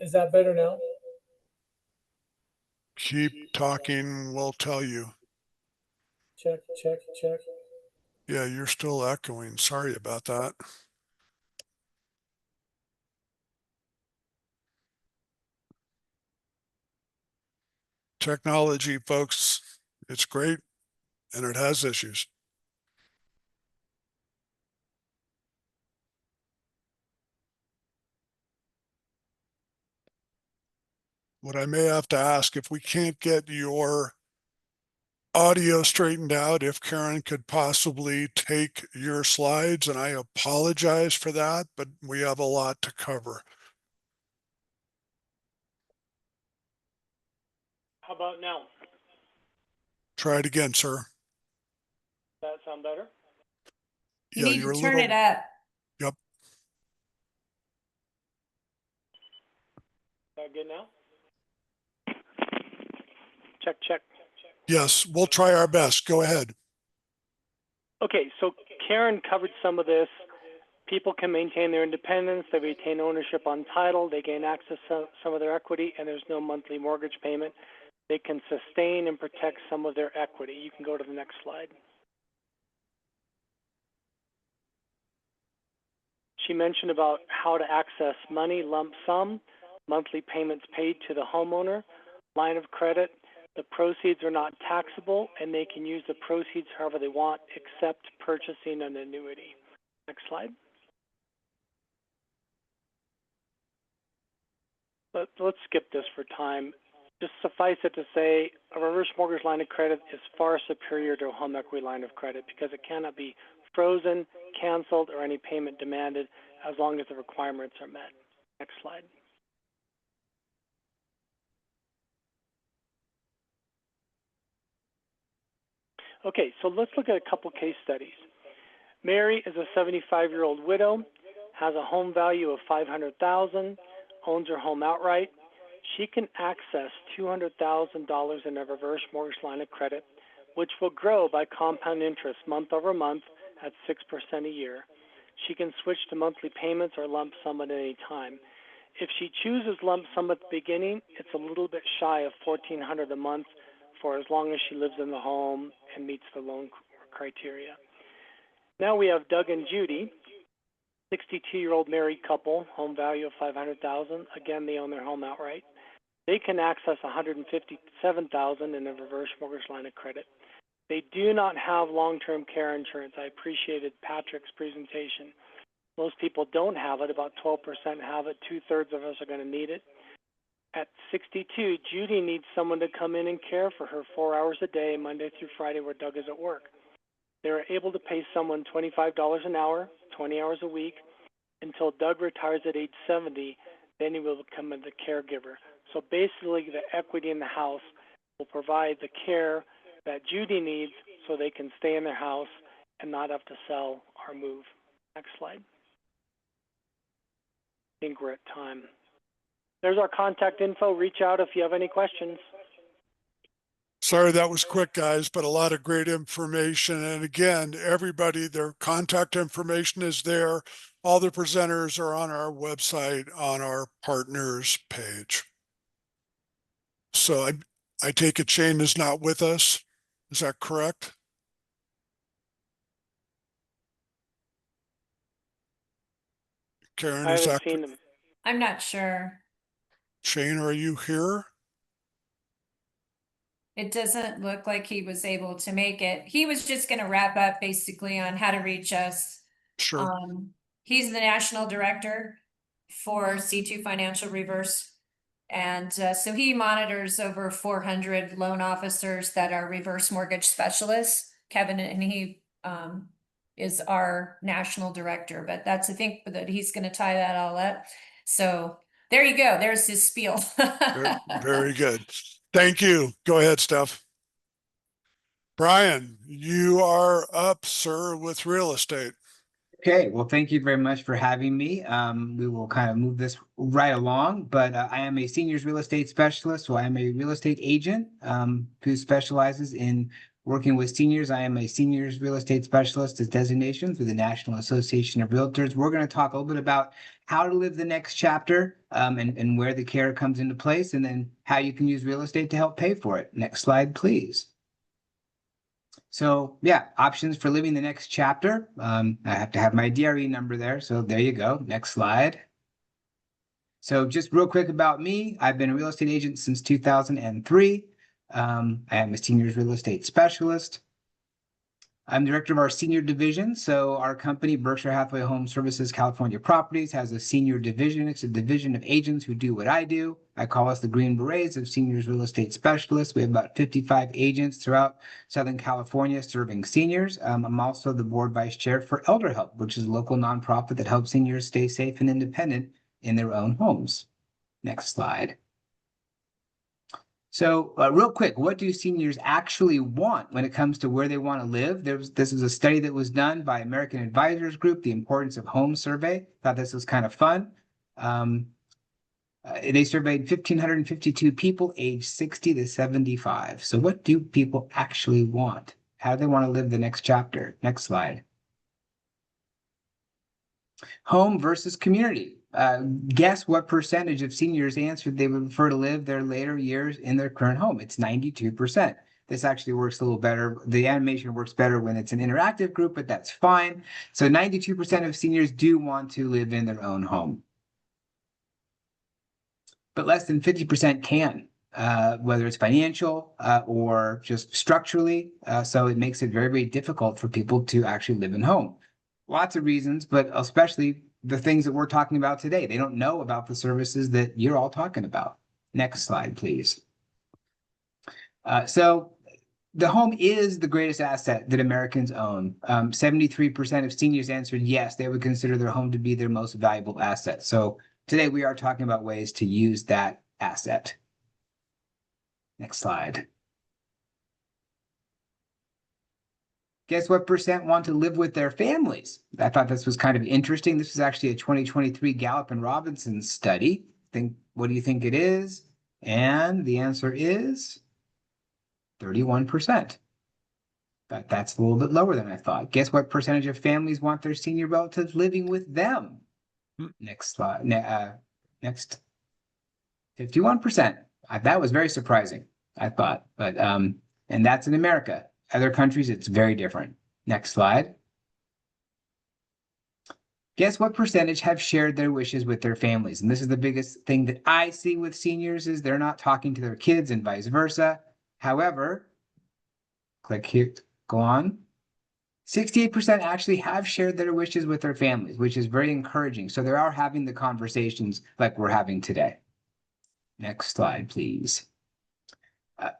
Is that better now? Keep talking, we'll tell you. Check, check, check. Yeah, you're still echoing. Sorry about that. Technology, folks, it's great and it has issues. What I may have to ask, if we can't get your audio straightened out, if Karen could possibly take your slides, and I apologize for that, but we have a lot to cover. How about now? Try it again, sir. Does that sound better? You Yeah, need you're to a turn little. it up. Yep. Is that good now? Check, check. Yes, we'll try our best. Go ahead. Okay, so Karen covered some of this. People can maintain their independence, they retain ownership on title, they gain access to some of their equity, and there's no monthly mortgage payment. They can sustain and protect some of their equity. You can go to the next slide. She mentioned about how to access money, lump sum, monthly payments paid to the homeowner, line of credit. The proceeds are not taxable, and they can use the proceeds however they want, except purchasing an annuity. Next slide. Let's skip this for time. Just suffice it to say, a reverse mortgage line of credit is far superior to a home equity line of credit because it cannot be frozen, canceled, or any payment demanded as long as the requirements are met. Next slide. Okay, so let's look at a couple case studies. Mary is a 75-year-old widow, has a home value of $500,000, owns her home outright. She can access $200,000 in a reverse mortgage line of credit, which will grow by compound interest month over month at 6% a year. she can switch to monthly payments or lump sum at any time. If she chooses lump sum at the beginning, it's a little bit shy of $1,400 a month for as long as she lives in the home and meets the loan criteria. Now we have Doug and Judy, 62-year-old married couple, home value of $500,000. Again, they own their home outright. They can access $157,000 in a reverse mortgage line of credit. They do not have long-term care insurance. I appreciated Patrick's presentation. Most people don't have it. About 12% have it. 2/3 of us are going to need it. At 62, Judy needs someone to come in and care for her 4 hours a day, Monday through Friday, where Doug is at work. They're able to pay someone $25 an hour, 20 hours a week, until Doug retires at age 70. Then he will become the caregiver. So basically, the equity in the house will provide the care that Judy needs so they can stay in their house and not have to sell or move. Next slide. I think we're at time. There's our contact info. Reach out if you have any questions. Sorry that was quick, guys, but a lot of great information. And again, everybody, their contact information is there. All the presenters are on our website, on our partners page. So I take it Shane is not with us. Is that correct? Karen, I is haven't that seen them. I'm not sure. Shane, are you here? It doesn't look like he was able to make it. He was just going to wrap up basically on how to reach us. Sure. He's the national director for C2 Financial Reverse. And so he monitors over 400 loan officers that are reverse mortgage specialists. Kevin, and he is our national director, but that's, I think, that he's going to tie that all up. So there you go. There's his spiel. Very good. Thank you. Go ahead, Steph. Brian, you are up, sir, with real estate. Okay, well, thank you very much for having me. We will kind of move this right along, but I am a seniors real estate specialist, so I am a real estate agent who specializes in working with seniors. I am a seniors real estate specialist as designation through the National Association of Realtors. We're going to talk a little bit about how to live the next chapter and where the care comes into place, and then how you can use real estate to help pay for it. Next slide, please. So yeah, options for living the next chapter. I have to have my DRE number there. So there you go. Next slide. So just real quick about me. I've been a real estate agent since 2003. I am a seniors real estate specialist. I'm director of our senior division. So our company, Berkshire Hathaway Home Services California Properties, has a senior division. It's a division of agents who do what I do. I call us the Green Berets of seniors real estate specialists. We have about 55 agents throughout Southern California serving seniors. I'm also the board vice chair for Elder Help, which is a local nonprofit that helps seniors stay safe and independent in their own homes. Next slide. So real quick, what do seniors actually want when it comes to where they want to live? This is a study that was done by American Advisors Group, the Importance of Home Survey. Thought this was kind of fun. They surveyed 1,552 people aged 60 to 75. So what do people actually want? How do they want to live the next chapter? Next slide. Home versus community. Guess what percentage of seniors answered they would prefer to live their later years in their current home? It's 92%. This actually works a little better. The animation works better when it's an interactive group, but that's fine. So 92% of seniors do want to live in their own home. But less than 50% can, whether it's financial or just structurally. So it makes it very, very difficult for people to actually live in home. Lots of reasons, but especially the things that we're talking about today. They don't know about the services that you're all talking about. Next slide, please. So the home is the greatest asset that Americans own. 73% of seniors answered yes, they would consider their home to be their most valuable asset. So today we are talking about ways to use that asset. Next slide. Guess what percent want to live with their families? I thought this was kind of interesting. This is actually a 2023 Gallup and Robinson study. What do you think it is? And the answer is 31%. but that's a little bit lower than I thought. Guess what percentage of families want their senior relatives living with them? Next slide. Next. 51%. That was very surprising, I thought. But and that's in America. Other countries, it's very different. Next slide. Guess what percentage have shared their wishes with their families? And this is the biggest thing that I see with seniors is they're not talking to their kids and vice versa. However, click here, go on. 68% actually have shared their wishes with their families, which is very encouraging. So they are having the conversations like we're having today. Next slide, please.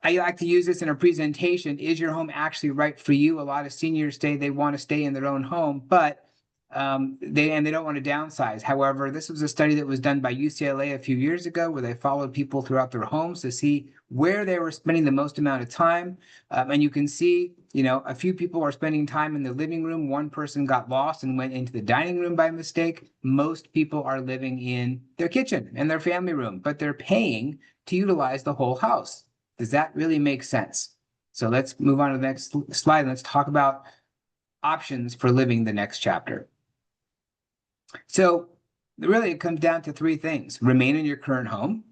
I like to use this in a presentation. Is your home actually right for you? A lot of seniors say they want to stay in their own home, but they don't want to downsize. However, this was a study that was done by UCLA a few years ago where they followed people throughout their homes to see where they were spending the most amount of time. And you can see, a few people are spending time in the living room. One person got lost and went into the dining room by mistake. Most people are living in their kitchen and their family room, but they're paying to utilize the whole house. Does that really make sense? So let's move on to the next slide. And let's talk about options for living the next chapter. So really it comes down to three things: remain in your current home,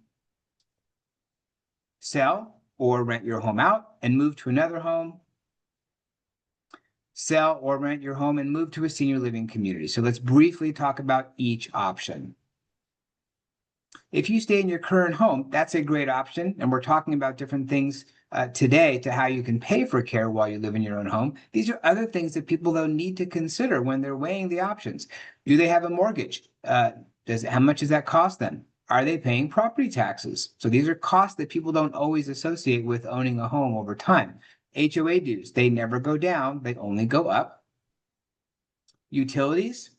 sell or rent your home out and move to another home, sell or rent your home and move to a senior living community. So let's briefly talk about each option. If you stay in your current home, that's a great option. And we're talking about different things today to how you can pay for care while you live in your own home. These are other things that people, though, need to consider when they're weighing the options. Do they have a mortgage? How much does that cost them? Are they paying property taxes? So these are costs that people don't always associate with owning a home over time. HOA dues, they never go down, they only go up. Utilities,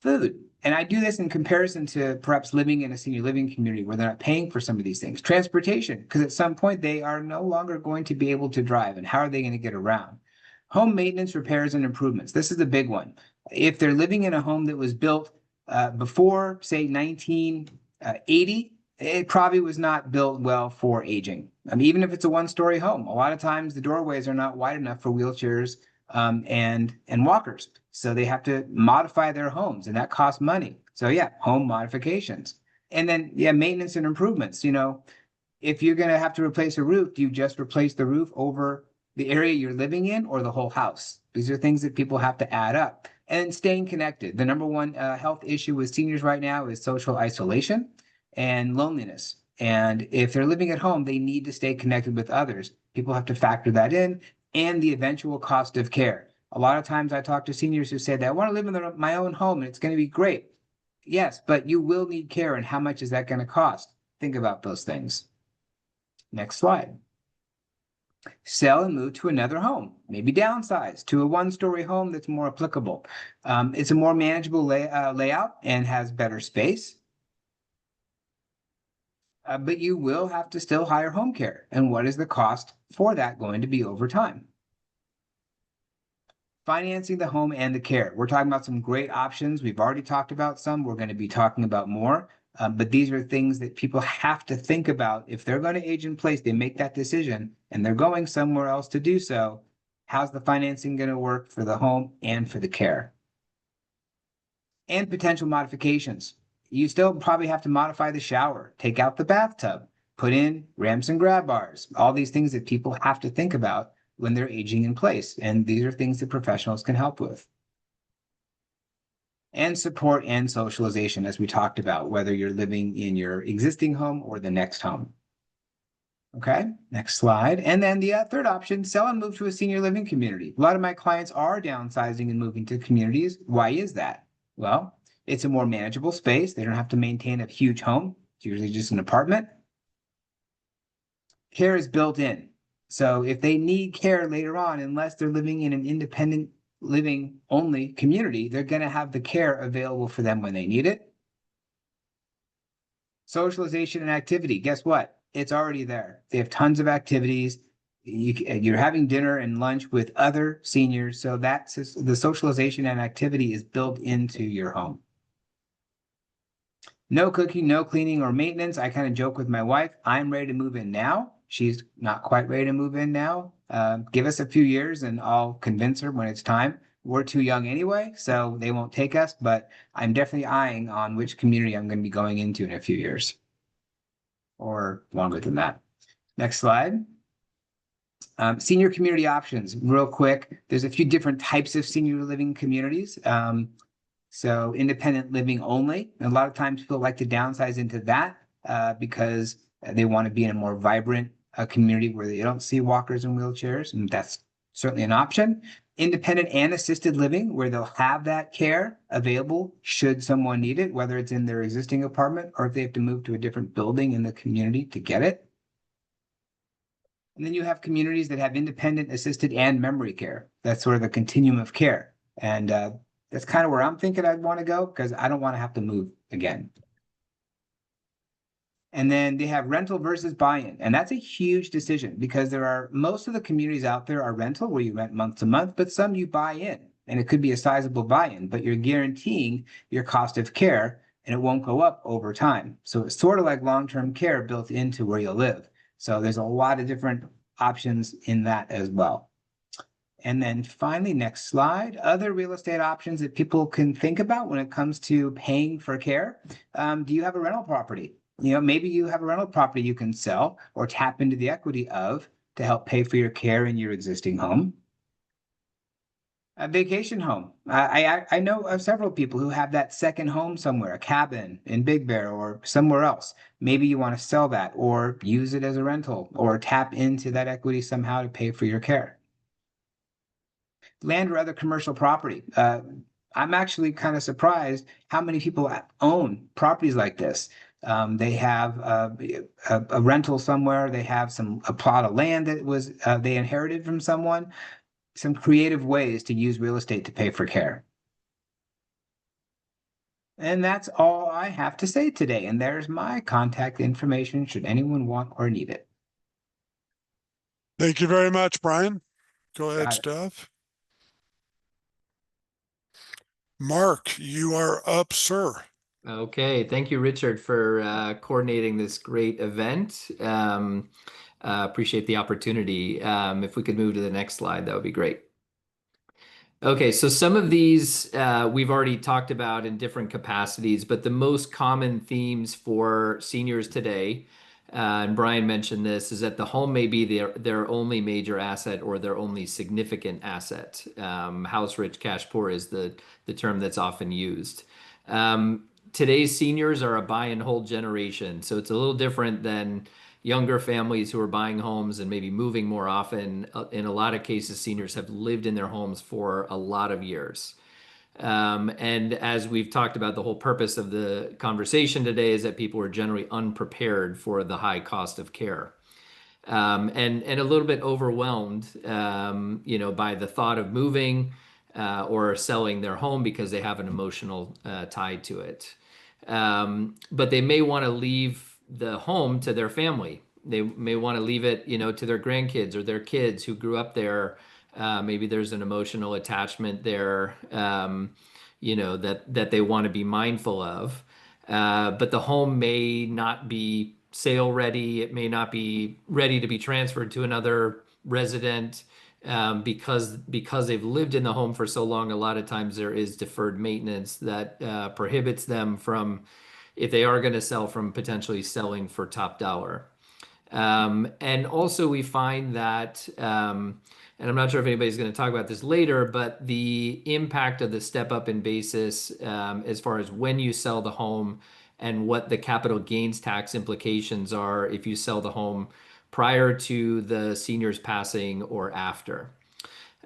food. And I do this in comparison to perhaps living in a senior living community where they're not paying for some of these things. Transportation, because at some point they are no longer going to be able to drive. And how are they going to get around? Home maintenance, repairs, and improvements. This is the big one. If they're living in a home that was built before, say, 1980, it probably was not built well for aging. I mean, even if it's a one-story home, a lot of times the doorways are not wide enough for wheelchairs and walkers. So they have to modify their homes, and that costs money. So yeah, home modifications. And then, yeah, maintenance and improvements. If you're going to have to replace a roof, do you just replace the roof over the area you're living in or the whole house? These are things that people have to add up. And staying connected. The number one health issue with seniors right now is social isolation and loneliness. And if they're living at home, they need to stay connected with others. People have to factor that in, and the eventual cost of care. A lot of times I talk to seniors who say that I want to live in my own home and it's going to be great. Yes, but you will need care, and how much is that going to cost? Think about those things. Next slide. Sell and move to another home, maybe downsize to a one-story home that's more applicable. It's a more manageable layout and has better space. But you will have to still hire home care. And what is the cost for that going to be over time? Financing the home and the care. We're talking about some great options. We've already talked about some. We're going to be talking about more. But these are things that people have to think about. If they're going to age in place, they make that decision and they're going somewhere else to do so. How's the financing going to work for the home and for the care? And potential modifications. You still probably have to modify the shower, take out the bathtub, put in ramps and grab bars, all these things that people have to think about when they're aging in place. And these are things that professionals can help with. And support and socialization, as we talked about, whether you're living in your existing home or the next home. Okay, next slide. And then the third option, sell and move to a senior living community. A lot of my clients are downsizing and moving to communities. Why is that? Well, it's a more manageable space. They don't have to maintain a huge home. It's usually just an apartment. Care is built in. So if they need care later on, unless they're living in an independent living only community, they're going to have the care available for them when they need it. Socialization and activity. Guess what? It's already there. They have tons of activities. You're having dinner and lunch with other seniors. So that's the socialization and activity is built into your home. No cooking, no cleaning or maintenance. I kind of joke with my wife, I'm ready to move in now. she's not quite ready to move in now. Give us a few years and I'll convince her when it's time. We're too young anyway, so they won't take us, but I'm definitely eyeing on which community I'm going to be going into in a few years or longer than that. Next slide. Senior community options, real quick. There's a few different types of senior living communities. So independent living only. And a lot of times people like to downsize into that because they want to be in a more vibrant community where they don't see walkers and wheelchairs, and that's certainly an option. Independent and assisted living, where they'll have that care available should someone need it, whether it's in their existing apartment or if they have to move to a different building in the community to get it. And then you have communities that have independent, assisted, and memory care. That's sort of the continuum of care. And that's kind of where I'm thinking I'd want to go because I don't want to have to move again. And then they have rental versus buy-in. And that's a huge decision because most of the communities out there are rental where you rent month to month, but some you buy in. And it could be a sizable buy-in, but you're guaranteeing your cost of care and it won't go up over time. So it's sort of like long-term care built into where you live. So there's a lot of different options in that as well. And then finally, next slide, other real estate options that people can think about when it comes to paying for care. Do you have a rental property? Maybe you have a rental property you can sell or tap into the equity of to help pay for your care in your existing home. A vacation home. I know of several people who have that second home somewhere, a cabin in Big Bear or somewhere else. Maybe you want to sell that or use it as a rental or tap into that equity somehow to pay for your care. Land or other commercial property. I'm actually kind of surprised how many people own properties like this. They have a rental somewhere. They have a plot of land that was they inherited from someone. Some creative ways to use real estate to pay for care. And that's all I have to say today. And there's my contact information should anyone want or need it. Thank you very much, Brian. Go ahead, Got it. Steph. Mark, you are up, sir. Okay, thank you, Richard, for coordinating this great event. Appreciate the opportunity. If we could move to the next slide, that would be great. Okay, so some of these we've already talked about in different capacities, but the most common themes for seniors today, and Brian mentioned this, is that the home may be their only major asset or their only significant asset. House rich, cash poor is the term that's often used. Today's seniors are a buy and hold generation, so it's a little different than younger families who are buying homes and maybe moving more often. In a lot of cases, seniors have lived in their homes for a lot of years. And as we've talked about, the whole purpose of the conversation today is that people are generally unprepared for the high cost of care. And a little bit overwhelmed, by the thought of moving or selling their home because they have an emotional tie to it. But they may want to leave the home to their family. They may want to leave it, to their grandkids or their kids who grew up there. Maybe there's an emotional attachment there, that they want to be mindful of. But the home may not be sale ready. It may not be ready to be transferred to another resident because they've lived in the home for so long. A lot of times there is deferred maintenance that prohibits them from, if they are going to sell, from potentially selling for top dollar. And also we find that, and I'm not sure if anybody's going to talk about this later, but the impact of the step up in basis as far as when you sell the home and what the capital gains tax implications are if you sell the home prior to the senior's passing or after.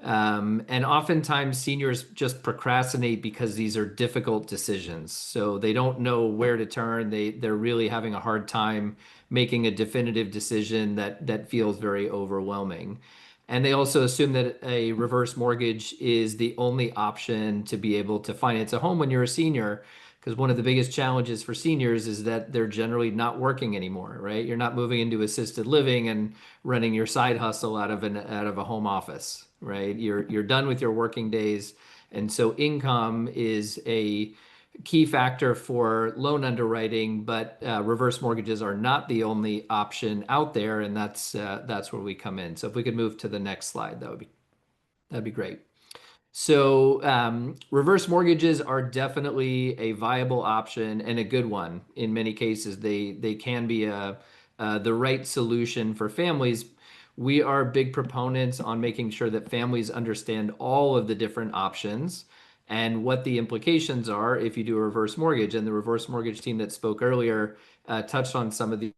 And oftentimes seniors just procrastinate because these are difficult decisions. So they don't know where to turn. They're really having a hard time making a definitive decision that feels very overwhelming. And they also assume that a reverse mortgage is the only option to be able to finance a home when you're a senior, because one of the biggest challenges for seniors is that they're generally not working anymore, right? You're not moving into assisted living and running your side hustle out of a home office, right? You're done with your working days. And so income is key factor for loan underwriting, but reverse mortgages are not the only option out there, and that's where we come in. So if we could move to the next slide, that'd be great. So reverse mortgages are definitely a viable option and a good one. In many cases, they can be the right solution for families. We are big proponents on making sure that families understand all of the different options and what the implications are if you do a reverse mortgage. And the reverse mortgage team that spoke earlier touched on some of these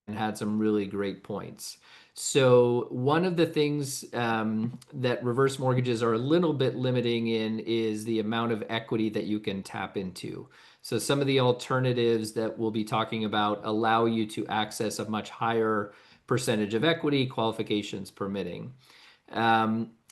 and had some really great points. So one of the things that reverse mortgages are a little bit limiting in is the amount of equity that you can tap into. So some of the alternatives that we'll be talking about allow you to access a much higher percentage of equity, qualifications permitting.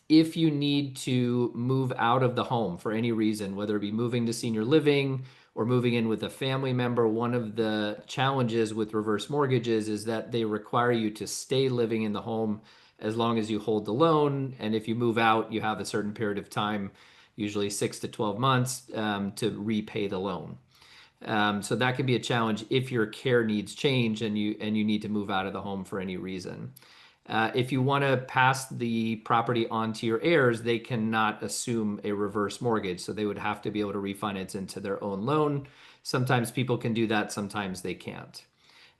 If you need to move out of the home for any reason, whether it be moving to senior living or moving in with a family member, one of the challenges with reverse mortgages is that they require you to stay living in the home as long as you hold the loan. And if you move out, you have a certain period of time, usually 6 to 12 months, to repay the loan. So that can be a challenge if your care needs change and you need to move out of the home for any reason. If you want to pass the property on to your heirs, they cannot assume a reverse mortgage. So they would have to be able to refinance into their own loan. Sometimes people can do that, sometimes they can't.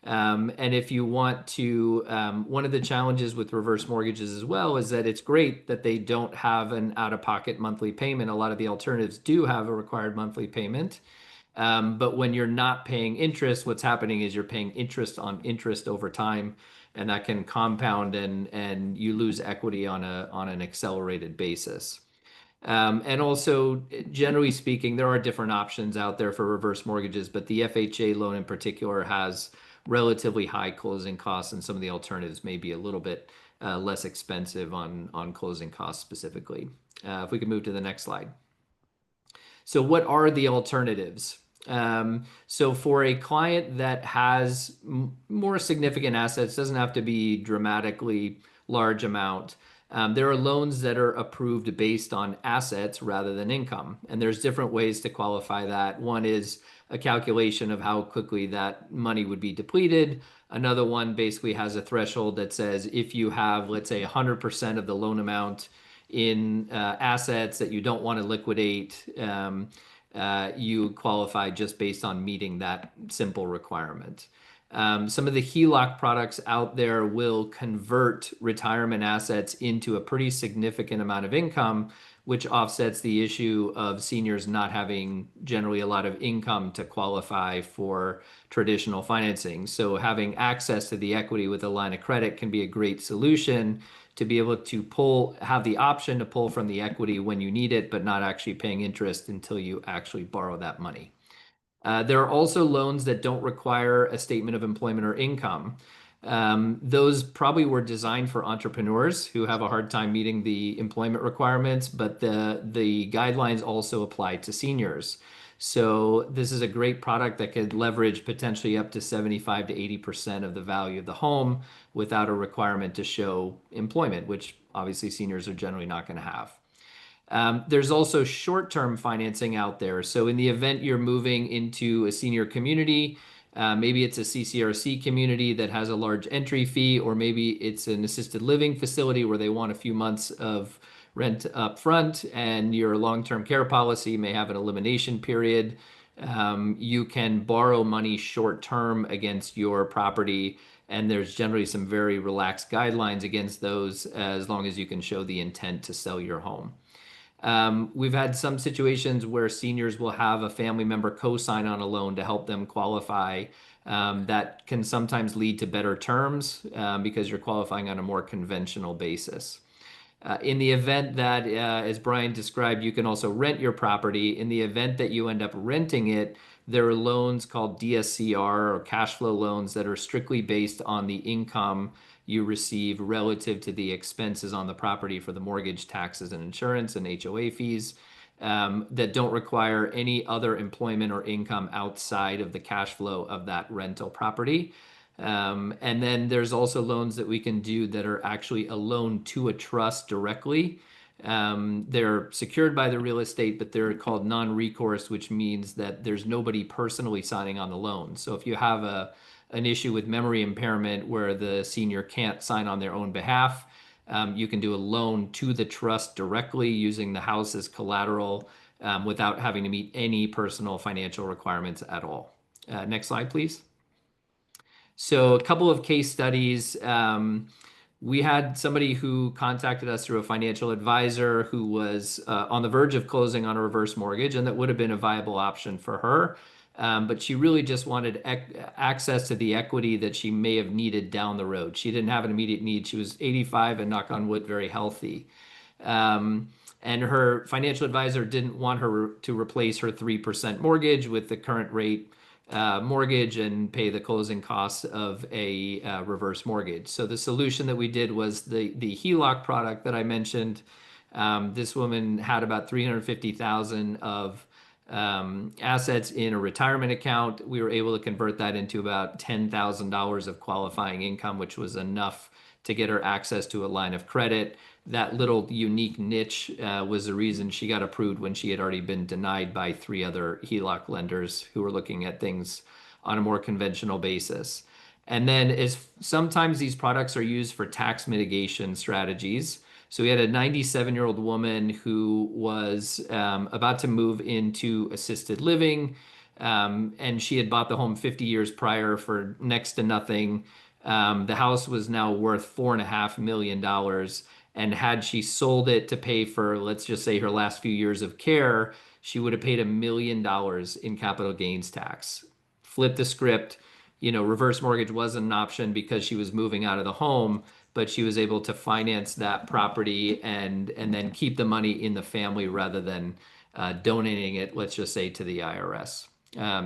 And if you want to, one of the challenges with reverse mortgages as well is that it's great that they don't have an out-of-pocket monthly payment. A lot of the alternatives do have a required monthly payment. But when you're not paying interest, what's happening is you're paying interest on interest over time, and that can compound and you lose equity on an accelerated basis. And also, generally speaking, there are different options out there for reverse mortgages, but the FHA loan in particular has relatively high closing costs, and some of the alternatives may be a little bit less expensive on closing costs specifically. If we could move to the next slide. So what are the alternatives? So for a client that has more significant assets, doesn't have to be dramatically large amount, there are loans that are approved based on assets rather than income. And there's different ways to qualify that. One is a calculation of how quickly that money would be depleted. Another one basically has a threshold that says if you have, let's say, 100% of the loan amount in assets that you don't want to liquidate, you qualify just based on meeting that simple requirement. Some of the HELOC products out there will convert retirement assets into a pretty significant amount of income, which offsets the issue of seniors not having generally a lot of income to qualify for traditional financing. So having access to the equity with a line of credit can be a great solution to be able to have the option to pull from the equity when you need it, but not actually paying interest until you actually borrow that money. There are also loans that don't require a statement of employment or income. Those probably were designed for entrepreneurs who have a hard time meeting the employment requirements, but the guidelines also apply to seniors. So this is a great product that could leverage potentially up to 75 to 80% of the value of the home without a requirement to show employment, which obviously seniors are generally not going to have. There's also short-term financing out there. So in the event you're moving into a senior community, maybe it's a CCRC community that has a large entry fee, or maybe it's an assisted living facility where they want a few months of rent up front, and your long-term care policy may have an elimination period. You can borrow money short-term against your property, and there's generally some very relaxed guidelines against those as long as you can show the intent to sell your home. We've had some situations where seniors will have a family member co-sign on a loan to help them qualify. That can sometimes lead to better terms because you're qualifying on a more conventional basis. In the event that, as Brian described, you can also rent your property. In the event that you end up renting it, there are loans called DSCR or cash flow loans that are strictly based on the income you receive relative to the expenses on the property for the mortgage, taxes, and insurance and HOA fees that don't require any other employment or income outside of the cash flow of that rental property. And then there's also loans that we can do that are actually a loan to a trust directly. They're secured by the real estate, but they're called non-recourse, which means that there's nobody personally signing on the loan. So if you have an issue with memory impairment where the senior can't sign on their own behalf, you can do a loan to the trust directly using the house as collateral without having to meet any personal financial requirements at all. Next slide, please. So a couple of case studies. We had somebody who contacted us through a financial advisor who was on the verge of closing on a reverse mortgage, and that would have been a viable option for her. But she really just wanted access to the equity that she may have needed down the road. She didn't have an immediate need. She was 85 and, knock on wood, very healthy. And her financial advisor didn't want her to replace her 3% mortgage with the current rate mortgage and pay the closing costs of a reverse mortgage. So the solution that we did was the HELOC product that I mentioned. This woman had about $350,000 of assets in a retirement account. We were able to convert that into about $10,000 of qualifying income, which was enough to get her access to a line of credit. That little unique niche was the reason she got approved when she had already been denied by 3 other HELOC lenders who were looking at things on a more conventional basis. And then sometimes these products are used for tax mitigation strategies. So we had a 97-year-old woman who was about to move into assisted living, and she had bought the home 50 years prior for next to nothing. The house was now worth $4.5 million. And had she sold it to pay for, let's just say, her last few years of care, she would have paid $1 million in capital gains tax. Flip the script, reverse mortgage wasn't an option because she was moving out of the home, but she was able to finance that property and then keep the money in the family rather than donating it, let's just say, to the IRS.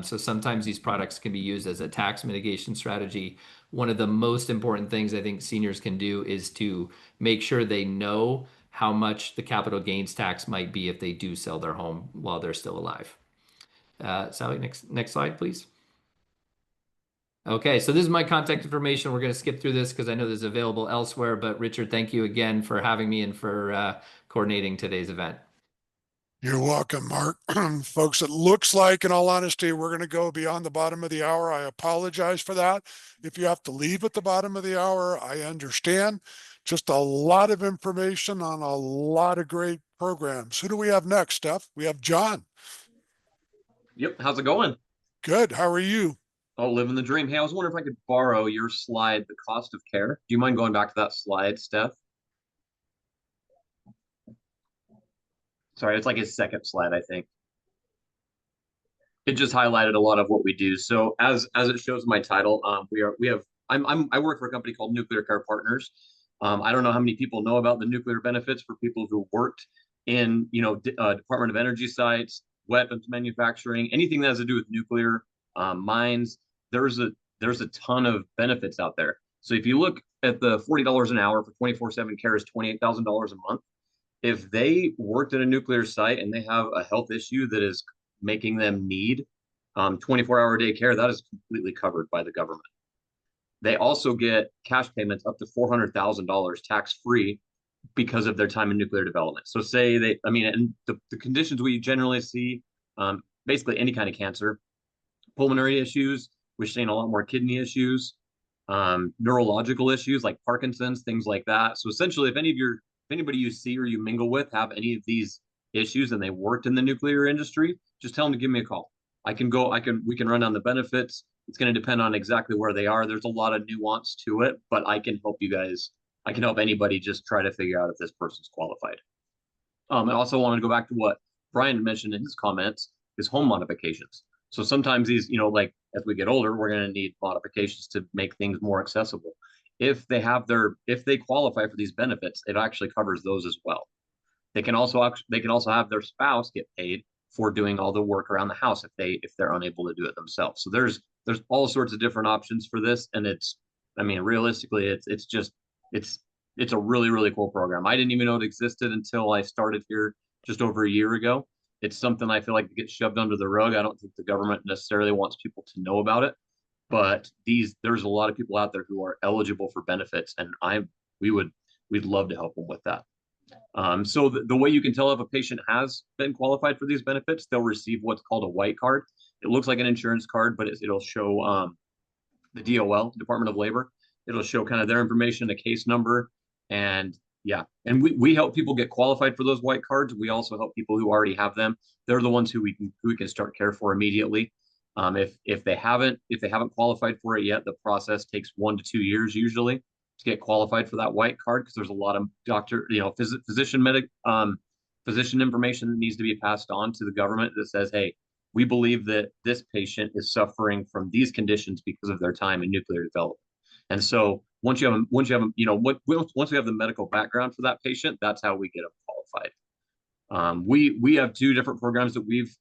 So sometimes these products can be used as a tax mitigation strategy. One of the most important things I think seniors can do is to make sure they know how much the capital gains tax might be if they do sell their home while they're still alive. Sally, next slide, please. Okay, so this is my contact information. We're going to skip through this because I know this is available elsewhere, but Richard, thank you again for having me and for coordinating today's event. You're welcome, Mark. Folks, it looks like, in all honesty, we're going to go beyond the bottom of the hour. I apologize for that. If you have to leave at the bottom of the hour, I understand. Just a lot of information on a lot of great programs. Who do we have next, Steph? We have John. Yep. How's it going? Good. How are you? Oh, living the dream. Hey, I was wondering if I could borrow your slide, the cost of care. Do you mind going back to that slide, Steph? Sorry, it's like his second slide, I think. It just highlighted a lot of what we do. So as it shows in my title, I work for a company called Nuclear Care Partners. I don't know how many people know about the nuclear benefits for people who worked in, Department of Energy sites, weapons manufacturing, anything that has to do with nuclear mines. There's a ton of benefits out there. So if you look at the $40 an hour for 24/7 care is $28,000 a month. If they worked at a nuclear site and they have a health issue that is making them need 24-hour-a-day care, that is completely covered by the government. They also get cash payments up to $400,000 tax-free because of their time in nuclear development. So say and the conditions we generally see, basically any kind of cancer, pulmonary issues, we're seeing a lot more kidney issues, neurological issues like Parkinson's, things like that. So essentially, if anybody you see or you mingle with have any of these issues and they worked in the nuclear industry, just tell them to give me a call. We can run down the benefits. It's going to depend on exactly where they are. There's a lot of nuance to it, but I can help you guys. I can help anybody just try to figure out if this person's qualified. I also want to go back to what Brian mentioned in his comments, is home modifications. So sometimes these, as we get older, we're going to need modifications to make things more accessible. If they qualify for these benefits, it actually covers those as well. They can also have their spouse get paid for doing all the work around the house if they're unable to do it themselves. So there's all sorts of different options for this, and realistically, it's a really, really cool program. I didn't even know it existed until I started here just over a year ago. It's something I feel like gets shoved under the rug. I don't think the government necessarily wants people to know about it, but there's a lot of people out there who are eligible for benefits, and we'd love to help them with that. So the way you can tell if a patient has been qualified for these benefits, they'll receive what's called a white card. It looks like an insurance card, but it'll show the DOL, Department of Labor. It'll show kind of their information, a case number, and yeah. And we help people get qualified for those white cards. We also help people who already have them. They're the ones who we can start care for immediately. If they haven't qualified for it yet, the process takes 1 to 2 years usually to get qualified for that white card, because there's a lot of physician information that needs to be passed on to the government that says, hey, we believe that this patient is suffering from these conditions because of their time in nuclear development. And so once we have the medical background for that patient, that's how we get them qualified. We have 2 different programs that we've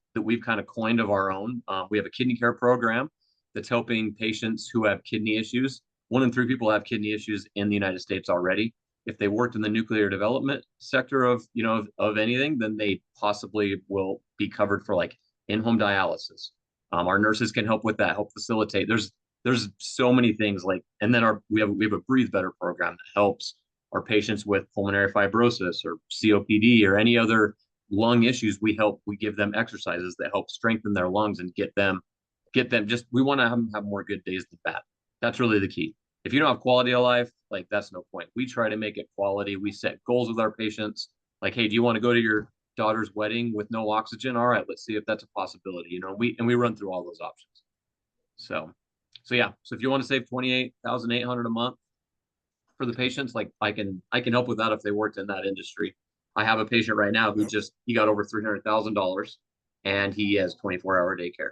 kind of coined of our own. We have a kidney care program that's helping patients who have kidney issues. 1 in 3 people have kidney issues in the United States already. If they worked in the nuclear development sector of anything, then they possibly will be covered for like in-home dialysis. Our nurses can help with that, help facilitate. There's so many things like, and then we have a Breathe Better program that helps our patients with pulmonary fibrosis or COPD or any other lung issues. We give them exercises that help strengthen their lungs and get them we want to have more good days than bad. That's really the key. If you don't have quality of life, like that's no point. We try to make it quality. We set goals with our patients. Like, hey, do you want to go to your daughter's wedding with no oxygen? All right, let's see if that's a possibility. We run through all those options. So yeah. So if you want to save $28,800 a month for the patients, like I can help with that if they worked in that industry. I have a patient right now who he got over $300,000 and he has 24-hour daycare,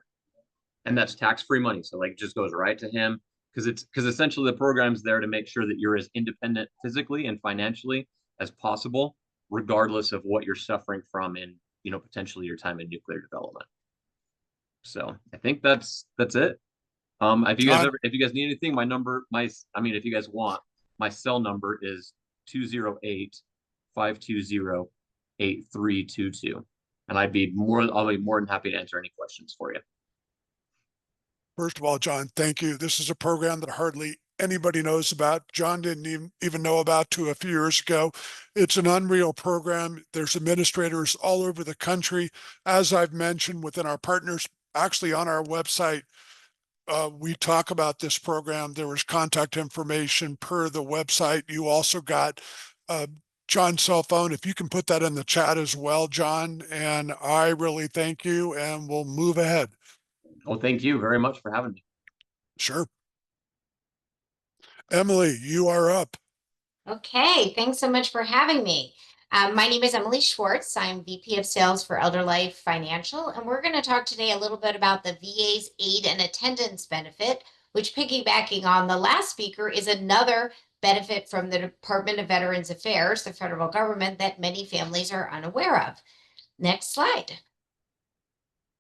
and that's tax-free money. So like it just goes right to him, because essentially the program's there to make sure that you're as independent physically and financially as possible, regardless of what you're suffering from in potentially your time in nuclear development. So I think that's it. If you guys need anything, if you guys want, my cell number is 208-520-8322, and I'll be more than happy to answer any questions for you. First of all, John, thank you. This is a program that hardly anybody knows about. John didn't even know about to a few years ago. It's an unreal program. There's administrators all over the country. As I've mentioned, within our partners, actually on our website, we talk about this program. There was contact information per the website. You also got John's cell phone. If you can put that in the chat as well, John, and I really thank you, and we'll move ahead. Well, thank you very much for having me. Sure. Emily, you are up. Okay, thanks so much for having me. My name is Emily Schwartz. I'm VP of Sales for Elder Life Financial, and we're going to talk today a little bit about the VA's aid and attendance benefit, which, piggybacking on the last speaker, is another benefit from the Department of Veterans Affairs, the federal government, that many families are unaware of. Next slide.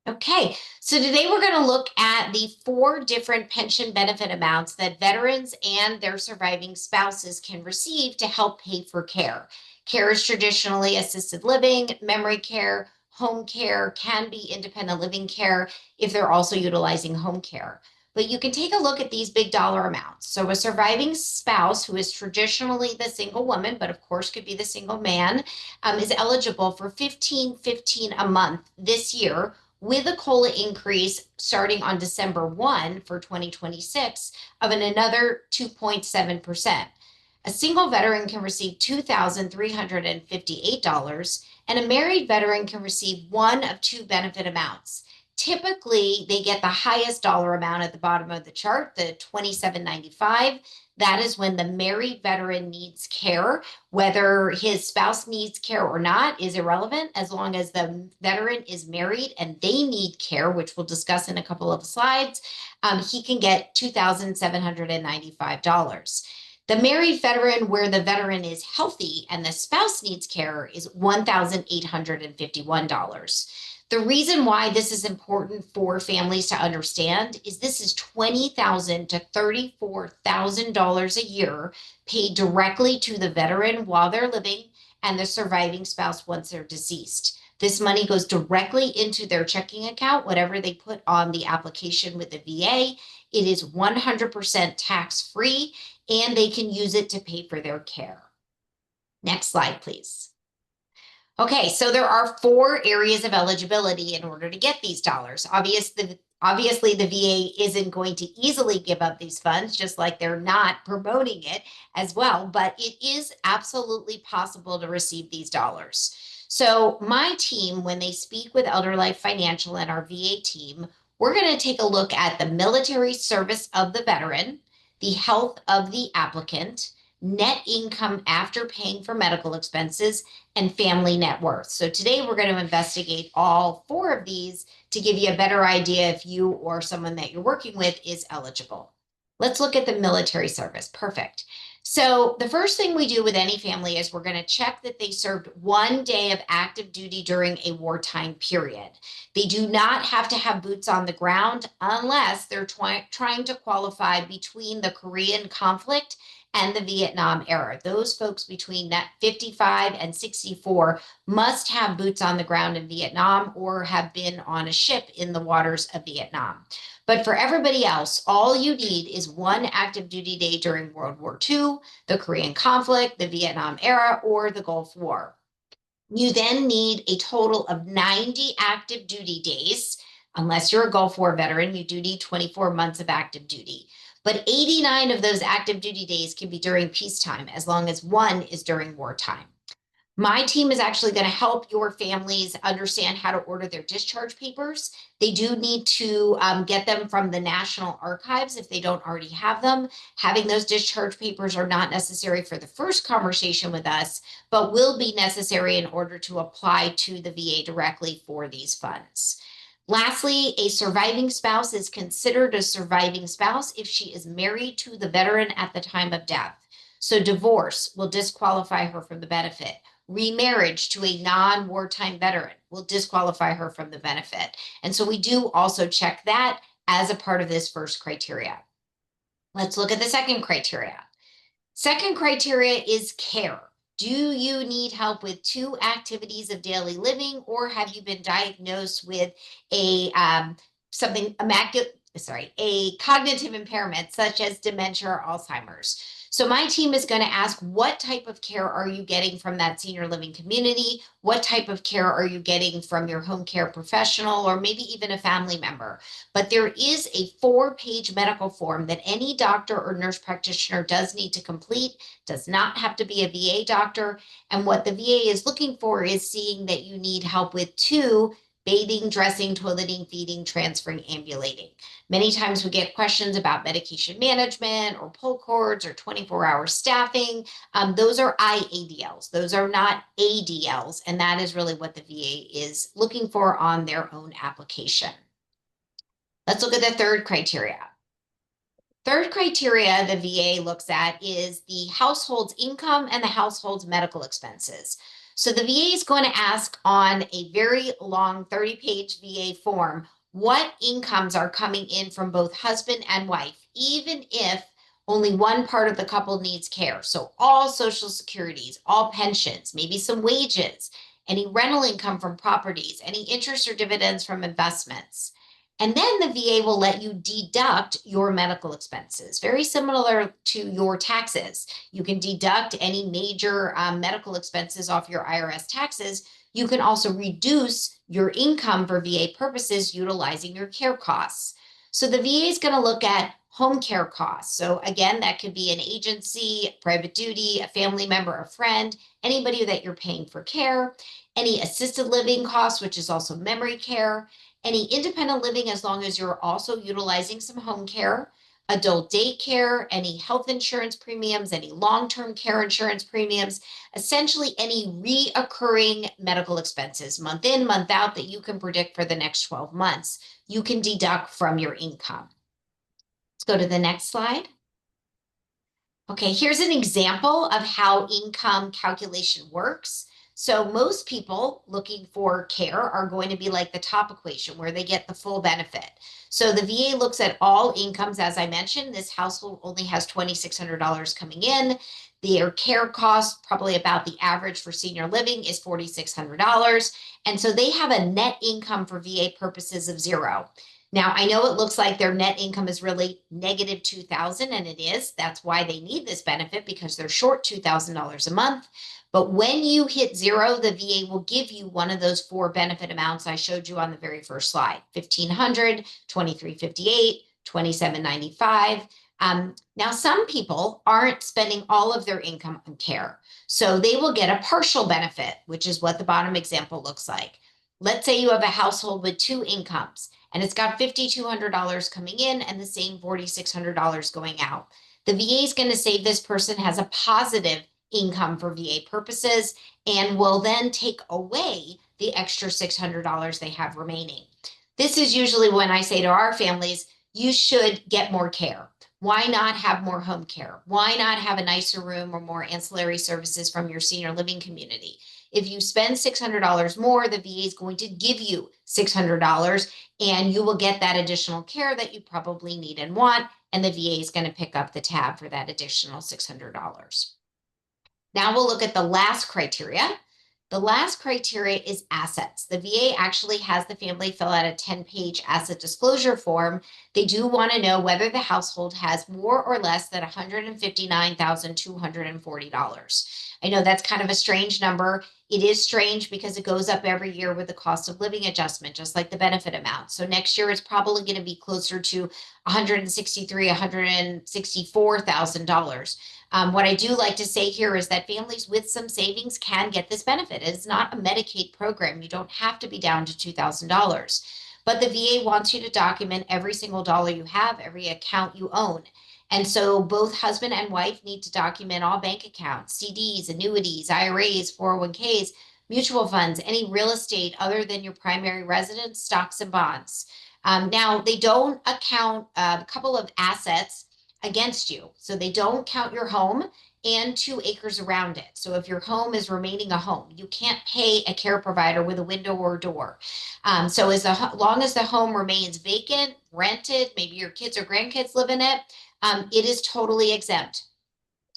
Okay, so today we're going to look at the 4 different pension benefit amounts that veterans and their surviving spouses can receive to help pay for care. Care is traditionally assisted living, memory care, home care, can be independent living care if they're also utilizing home care. But you can take a look at these big dollar amounts. So a surviving spouse who is traditionally the single woman, but of course could be the single man, is eligible for $15.15 a month this year, with a COLA increase starting on December 1 for 2026 of another 2.7%. A single veteran can receive $2,358, and a married veteran can receive one of 2 benefit amounts. Typically, they get the highest dollar amount at the bottom of the chart, the $27.95. That is when the married veteran needs care. Whether his spouse needs care or not is irrelevant, as long as the veteran is married and they need care, which we'll discuss in a couple of slides. He can get $2,795. The married veteran, where the veteran is healthy and the spouse needs care, is $1,851. The reason why this is important for families to understand is this is $20,000 to $34,000 a year paid directly to the veteran while they're living and the surviving spouse once they're deceased. This money goes directly into their checking account, whatever they put on the application with the VA. It is 100% tax-free, and they can use it to pay for their care. Next slide, please. Okay, so there are 4 areas of eligibility in order to get these dollars. Obviously, the VA isn't going to easily give up these funds, just like they're not promoting it as well, but it is absolutely possible to receive these dollars. So my team, when they speak with Elder Life Financial and our VA team, we're going to take a look at the military service of the veteran, the health of the applicant, net income after paying for medical expenses, and family net worth. So today we're going to investigate all 4 of these to give you a better idea if you or someone that you're working with is eligible. Let's look at the military service. Perfect. So the first thing we do with any family is we're going to check that they served 1 day of active duty during a wartime period. They do not have to have boots on the ground unless they're trying to qualify between the Korean conflict and the Vietnam era. Those folks between 55 and 64 must have boots on the ground in Vietnam or have been on a ship in the waters of Vietnam. But for everybody else, all you need is 1 active duty day during World War II, the Korean conflict, the Vietnam era, or the Gulf War. You then need a total of 90 active duty days. Unless you're a Gulf War veteran, you do need 24 months of active duty. But 89 of those active duty days can be during peacetime, as long as 1 is during wartime. My team is actually going to help your families understand how to order their discharge papers. They do need to get them from the National Archives if they don't already have them. Having those discharge papers are not necessary for the first conversation with us, but will be necessary in order to apply to the VA directly for these funds. Lastly, a surviving spouse is considered a surviving spouse if she is married to the veteran at the time of death. So divorce will disqualify her from the benefit. Remarriage to a non-wartime veteran will disqualify her from the benefit. And so we do also check that as a part of this first criteria. Let's look at the second criteria. Second criteria is care. Do you need help with 2 activities of daily living, or have you been diagnosed with a cognitive impairment such as dementia or Alzheimer's? So my team is going to ask, what type of care are you getting from that senior living community? What type of care are you getting from your home care professional or maybe even a family member? But there is a 4-page medical form that any doctor or nurse practitioner does need to complete, does not have to be a VA doctor. And what the VA is looking for is seeing that you need help with 2: bathing, dressing, toileting, feeding, transferring, ambulating. Many times we get questions about medication management or pull cords or 24-hour staffing. Those are IADLs. Those are not ADLs. And that is really what the VA is looking for on their own application. Let's look at the third criteria. Third criteria the VA looks at is the household's income and the household's medical expenses. So the VA is going to ask on a very long 30-page VA form what incomes are coming in from both husband and wife, even if only one part of the couple needs care. So all social securities, all pensions, maybe some wages, any rental income from properties, any interest or dividends from investments. And then the VA will let you deduct your medical expenses, very similar to your taxes. You can deduct any major medical expenses off your IRS taxes. You can also reduce your income for VA purposes utilizing your care costs. So the VA is going to look at home care costs. So again, that could be an agency, private duty, a family member, a friend, anybody that you're paying for care, any assisted living costs, which is also memory care, any independent living as long as you're also utilizing some home care, adult daycare, any health insurance premiums, any long-term care insurance premiums, essentially any reoccurring medical expenses, month in, month out, that you can predict for the next 12 months, you can deduct from your income. Let's go to the next slide. Okay, here's an example of how income calculation works. So most people looking for care are going to be like the top equation where they get the full benefit. So the VA looks at all incomes. As I mentioned, this household only has $2,600 coming in. Their care cost, probably about the average for senior living, is $4,600. And so they have a net income for VA purposes of 0. Now, I know it looks like their net income is really negative 2,000, and it is. That's why they need this benefit, because they're short $2,000 a month. But when you hit zero, the VA will give you one of those 4 benefit amounts I showed you on the very first slide: $1,500, $2,358, $2,795. Now, some people aren't spending all of their income on care, so they will get a partial benefit, which is what the bottom example looks like. Let's say you have a household with 2 incomes, and it's got $5,200 coming in and the same $4,600 going out. The VA is going to say this person has a positive income for VA purposes and will then take away the extra $600 they have remaining. This is usually when I say to our families, you should get more care. Why not have more home care? Why not have a nicer room or more ancillary services from your senior living community? If you spend $600 more, the VA is going to give you $600, and you will get that additional care that you probably need and want, and the VA is going to pick up the tab for that additional $600. Now we'll look at the last criteria. The last criteria is assets. The VA actually has the family fill out a 10-page asset disclosure form. They do want to know whether the household has more or less than $159,240. I know that's kind of a strange number. It is strange because it goes up every year with the cost of living adjustment, just like the benefit amount. So next year it's probably going to be closer to $163,000, $164,000. What I do like to say here is that families with some savings can get this benefit. It's not a Medicaid program. You don't have to be down to $2,000. But the VA wants you to document every single dollar you have, every account you own. And so both husband and wife need to document all bank accounts, CDs, annuities, IRAs, 401ks, mutual funds, any real estate other than your primary residence, stocks and bonds. Now, they don't account a couple of assets against you. So they don't count your home and 2 acres around it. So if your home is remaining a home, you can't pay a care provider with a window or a door. So as long as the home remains vacant, rented, maybe your kids or grandkids live in it, it is totally exempt.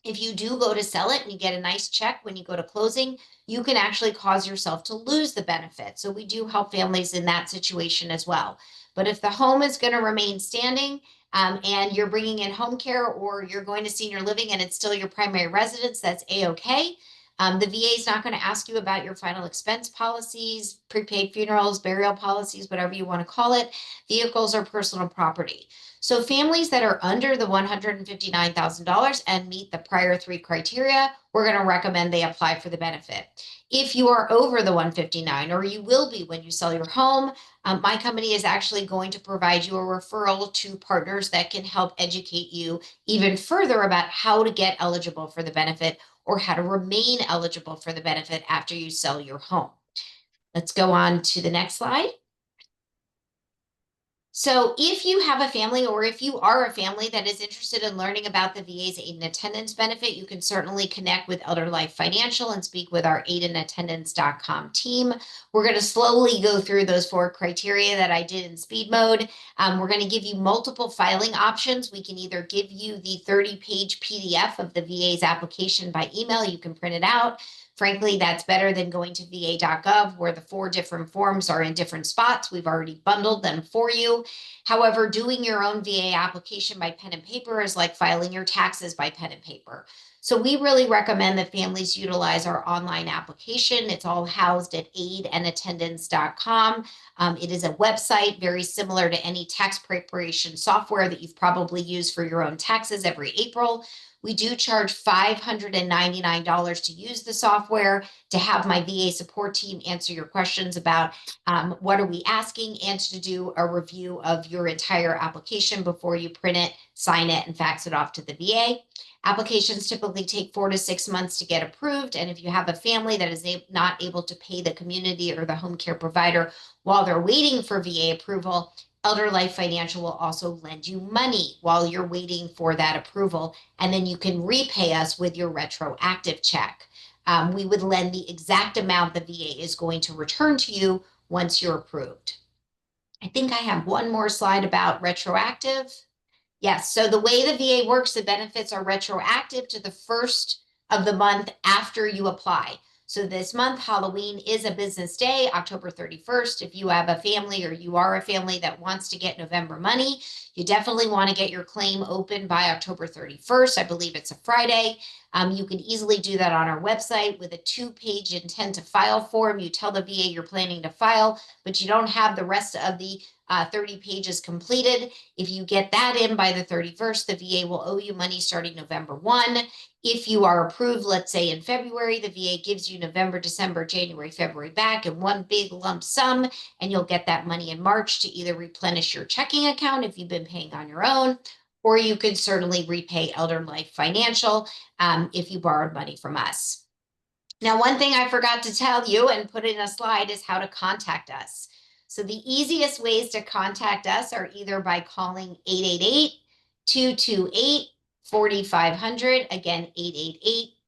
If you do go to sell it and you get a nice check when you go to closing, you can actually cause yourself to lose the benefit. So we do help families in that situation as well. But if the home is going to remain standing, and you're bringing in home care, or you're going to senior living and it's still your primary residence, that's A-OK. The VA is not going to ask you about your final expense policies, prepaid funerals, burial policies, whatever you want to call it. Vehicles are personal property. So families that are under the $159,000 and meet the prior 3 criteria, we're going to recommend they apply for the benefit. If you are over the 159, or you will be when you sell your home, my company is actually going to provide you a referral to partners that can help educate you even further about how to get eligible for the benefit, or how to remain eligible for the benefit after you sell your home. Let's go on to the next slide. So if you have a family, or if you are a family that is interested in learning about the VA's aid and attendance benefit, you can certainly connect with Elder Life Financial and speak with our aidandattendance.com team. We're going to slowly go through those 4 criteria that I did in speed mode. We're going to give you multiple filing options. We can either give you the 30-page PDF of the VA's application by email. You can print it out. Frankly, that's better than going to va.gov, where the 4 different forms are in different spots. We've already bundled them for you. However, doing your own VA application by pen and paper is like filing your taxes by pen and paper. So we really recommend that families utilize our online application. It's all housed at aidandattendance.com. It is a website very similar to any tax preparation software that you've probably used for your own taxes every April. We do charge $599 to use the software, to have my VA support team answer your questions about what are we asking, and to do a review of your entire application before you print it, sign it, and fax it off to the VA. Applications typically take 4 to 6 months to get approved. And if you have a family that is not able to pay the community or the home care provider while they're waiting for VA approval, Elder Life Financial will also lend you money while you're waiting for that approval, and then you can repay us with your retroactive check. We would lend the exact amount the VA is going to return to you once you're approved. I think I have one more slide about retroactive. Yes, so the way the VA works, the benefits are retroactive to the first of the month after you apply. So this month, Halloween is a business day, October 31st. If you have a family or you are a family that wants to get November money, you definitely want to get your claim open by October 31st. I believe it's a Friday. You can easily do that on our website with a 2-page intent to file form. You tell the VA you're planning to file, but you don't have the rest of the 30 pages completed. If you get that in by the 31st, the VA will owe you money starting November 1. If you are approved, let's say in February, the VA gives you November, December, January, February back in one big lump sum, and you'll get that money in March to either replenish your checking account if you've been paying on your own, or you could certainly repay Elder Life Financial if you borrowed money from us. Now, one thing I forgot to tell you and put in a slide is how to contact us. So the easiest ways to contact us are either by calling 888-228-4500. Again,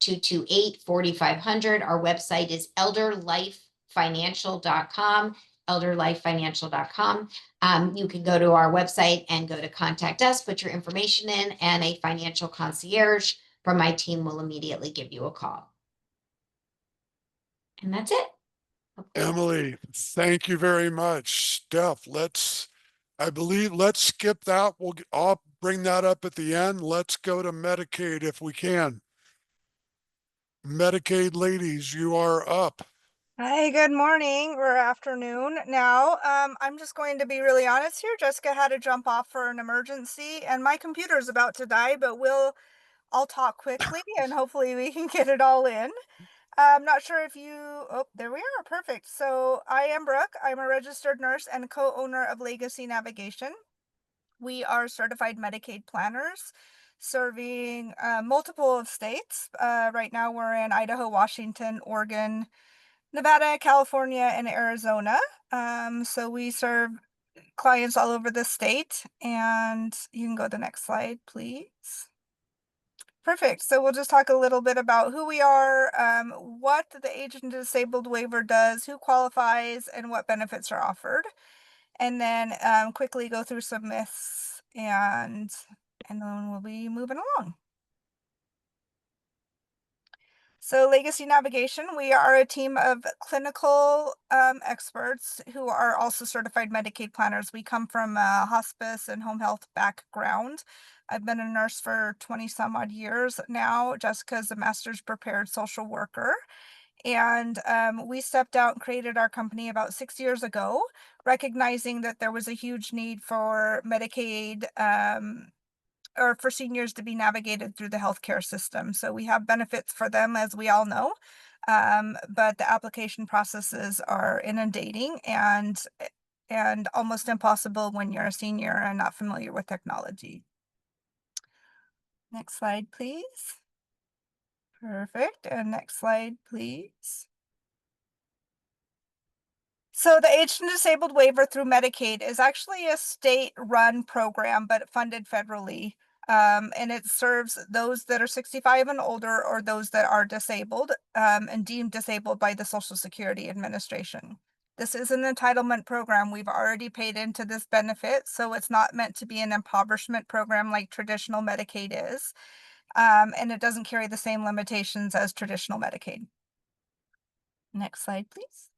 888-228-4500. Our website is elderlifefinancial.com, elderlifefinancial.com. You can go to our website and go to contact us, put your information in, and a financial concierge from my team will immediately give you a call. And that's it. Emily, thank you very much. Steph, let's skip that. I'll bring that up at the end. Let's go to Medicaid if we can. Medicaid ladies, you are up. Hi, good morning or afternoon now. I'm just going to be really honest here. Jessica had to jump off for an emergency and my computer's about to die, but I'll talk quickly and hopefully we can get it all in. I'm not sure if there we are, perfect. So I am Brooke. I'm a registered nurse and co-owner of Legacy Navigation. We are certified Medicaid planners serving multiple of states. Right now we're in Idaho, Washington, Oregon, Nevada, California, and Arizona. So we serve clients all over the state, and you can go to the next slide, please. Perfect. So we'll just talk a little bit about who we are, what the aged disabled waiver does, who qualifies, and what benefits are offered. And then quickly go through some myths, and then we'll be moving along. So Legacy Navigation, we are a team of clinical experts who are also certified Medicaid planners. We come from a hospice and home health background. I've been a nurse for 20 some odd years now. Jessica's a master's prepared social worker. And we stepped out and created our company about 6 years ago, recognizing that there was a huge need for Medicaid or for seniors to be navigated through the healthcare system. So we have benefits for them, as we all know, but the application processes are inundating and almost impossible when you're a senior and not familiar with technology. Next slide, please. Perfect. And next slide, please. So the aged and disabled waiver through Medicaid is actually a state-run program, but funded federally. And it serves those that are 65 and older or those that are disabled and deemed disabled by the Social Security Administration. This is an entitlement program. We've already paid into this benefit, so it's not meant to be an impoverishment program like traditional Medicaid is. And it doesn't carry the same limitations as traditional Medicaid. Next slide, please.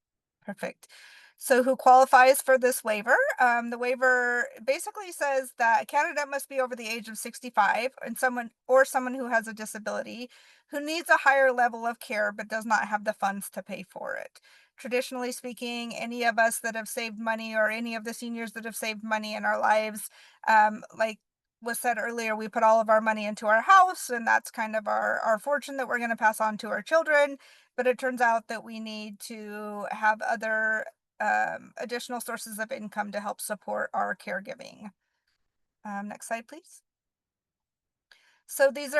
Perfect. So who qualifies for this waiver? The waiver basically says that a candidate must be over the age of 65 and someone who has a disability who needs a higher level of care but does not have the funds to pay for it. Traditionally speaking, any of us that have saved money or any of the seniors that have saved money in our lives, like was said earlier, we put all of our money into our house and that's kind of our fortune that we're going to pass on to our children. But it turns out that we need to have other additional sources of income to help support our caregiving. Next slide, please. So this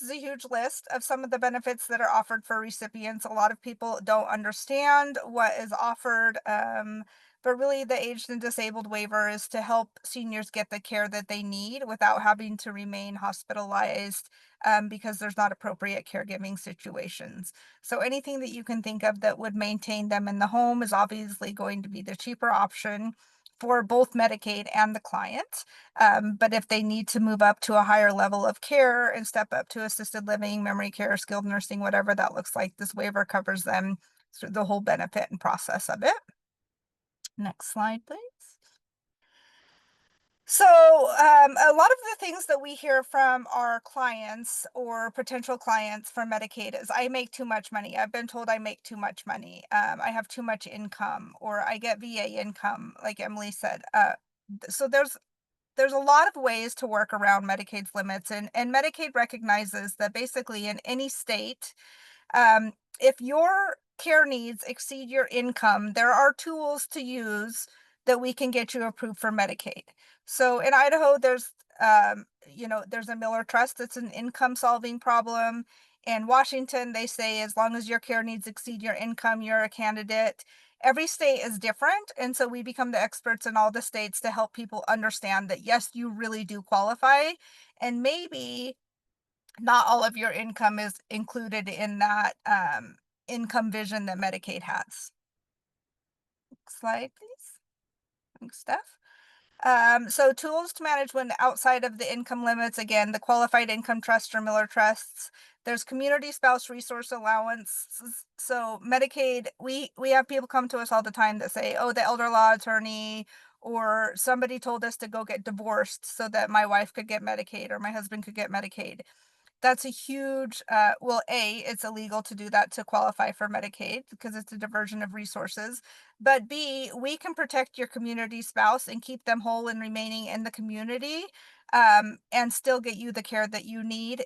is a huge list of some of the benefits that are offered for recipients. A lot of people don't understand what is offered, but really the aged and disabled waiver is to help seniors get the care that they need without having to remain hospitalized because there's not appropriate caregiving situations. So anything that you can think of that would maintain them in the home is obviously going to be the cheaper option. for both Medicaid and the client. But if they need to move up to a higher level of care and step up to assisted living, memory care, skilled nursing, whatever that looks like, this waiver covers them through the whole benefit and process of it. Next slide, please. So a lot of the things that we hear from our clients or potential clients for Medicaid is, I make too much money. I've been told I make too much money. I have too much income, or I get VA income, like Emily said. So there's a lot of ways to work around Medicaid's limits, and Medicaid recognizes that basically in any state, if your care needs exceed your income, there are tools to use that we can get you approved for Medicaid. So in Idaho, there's there's a Miller Trust that's an income solving problem. In Washington, they say as long as your care needs exceed your income, you're a candidate. Every state is different, and so we become the experts in all the states to help people understand that yes, you really do qualify, and maybe not all of your income is included in that income vision that Medicaid has. Next slide, please. Thanks, Steph. So tools to manage when outside of the income limits, again, the qualified income trust or Miller trusts. There's community spouse resource allowance. So Medicaid, we have people come to us all the time that say, oh, the elder law attorney or somebody told us to go get divorced so that my wife could get Medicaid or my husband could get Medicaid. That's a huge, well, A, it's illegal to do that to qualify for Medicaid because it's a diversion of resources. But B, we can protect your community spouse and keep them whole and remaining in the community, and still get you the care that you need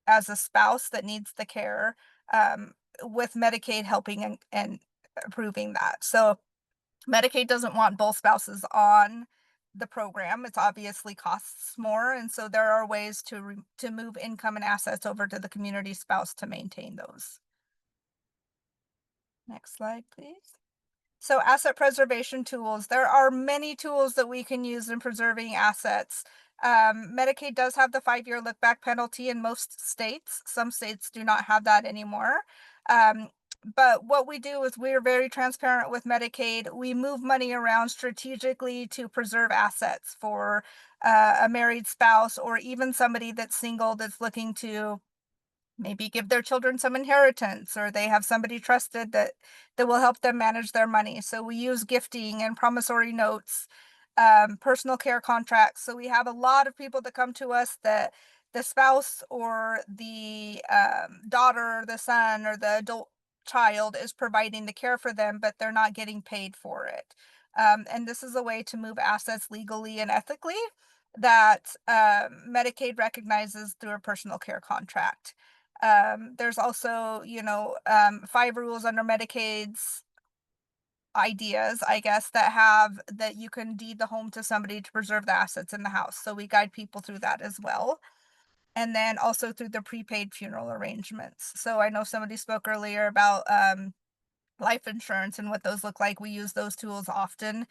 as a spouse that needs the care, with Medicaid helping and approving that. So Medicaid doesn't want both spouses on the program. It's obviously costs more, and so there are ways to move income and assets over to the community spouse to maintain those. Next slide, please. So asset preservation tools. There are many tools that we can use in preserving assets. Medicaid does have the 5-year look back penalty in most states. Some states do not have that anymore. But what we do is we're very transparent with Medicaid. We move money around strategically to preserve assets for a married spouse or even somebody that's single that's looking to maybe give their children some inheritance, or they have somebody trusted that will help them manage their money. So we use gifting and promissory notes, personal care contracts. So we have a lot of people that come to us that the spouse or the daughter or the son or the adult child is providing the care for them, but they're not getting paid for it. And this is a way to move assets legally and ethically that Medicaid recognizes through a personal care contract. There's also, 5 rules under Medicaid's ideas, I guess, that you can deed the home to somebody to preserve the assets in the house. So we guide people through that as well. And then also through the prepaid funeral arrangements. So I know somebody spoke earlier about life insurance and what those look like. We use those tools often.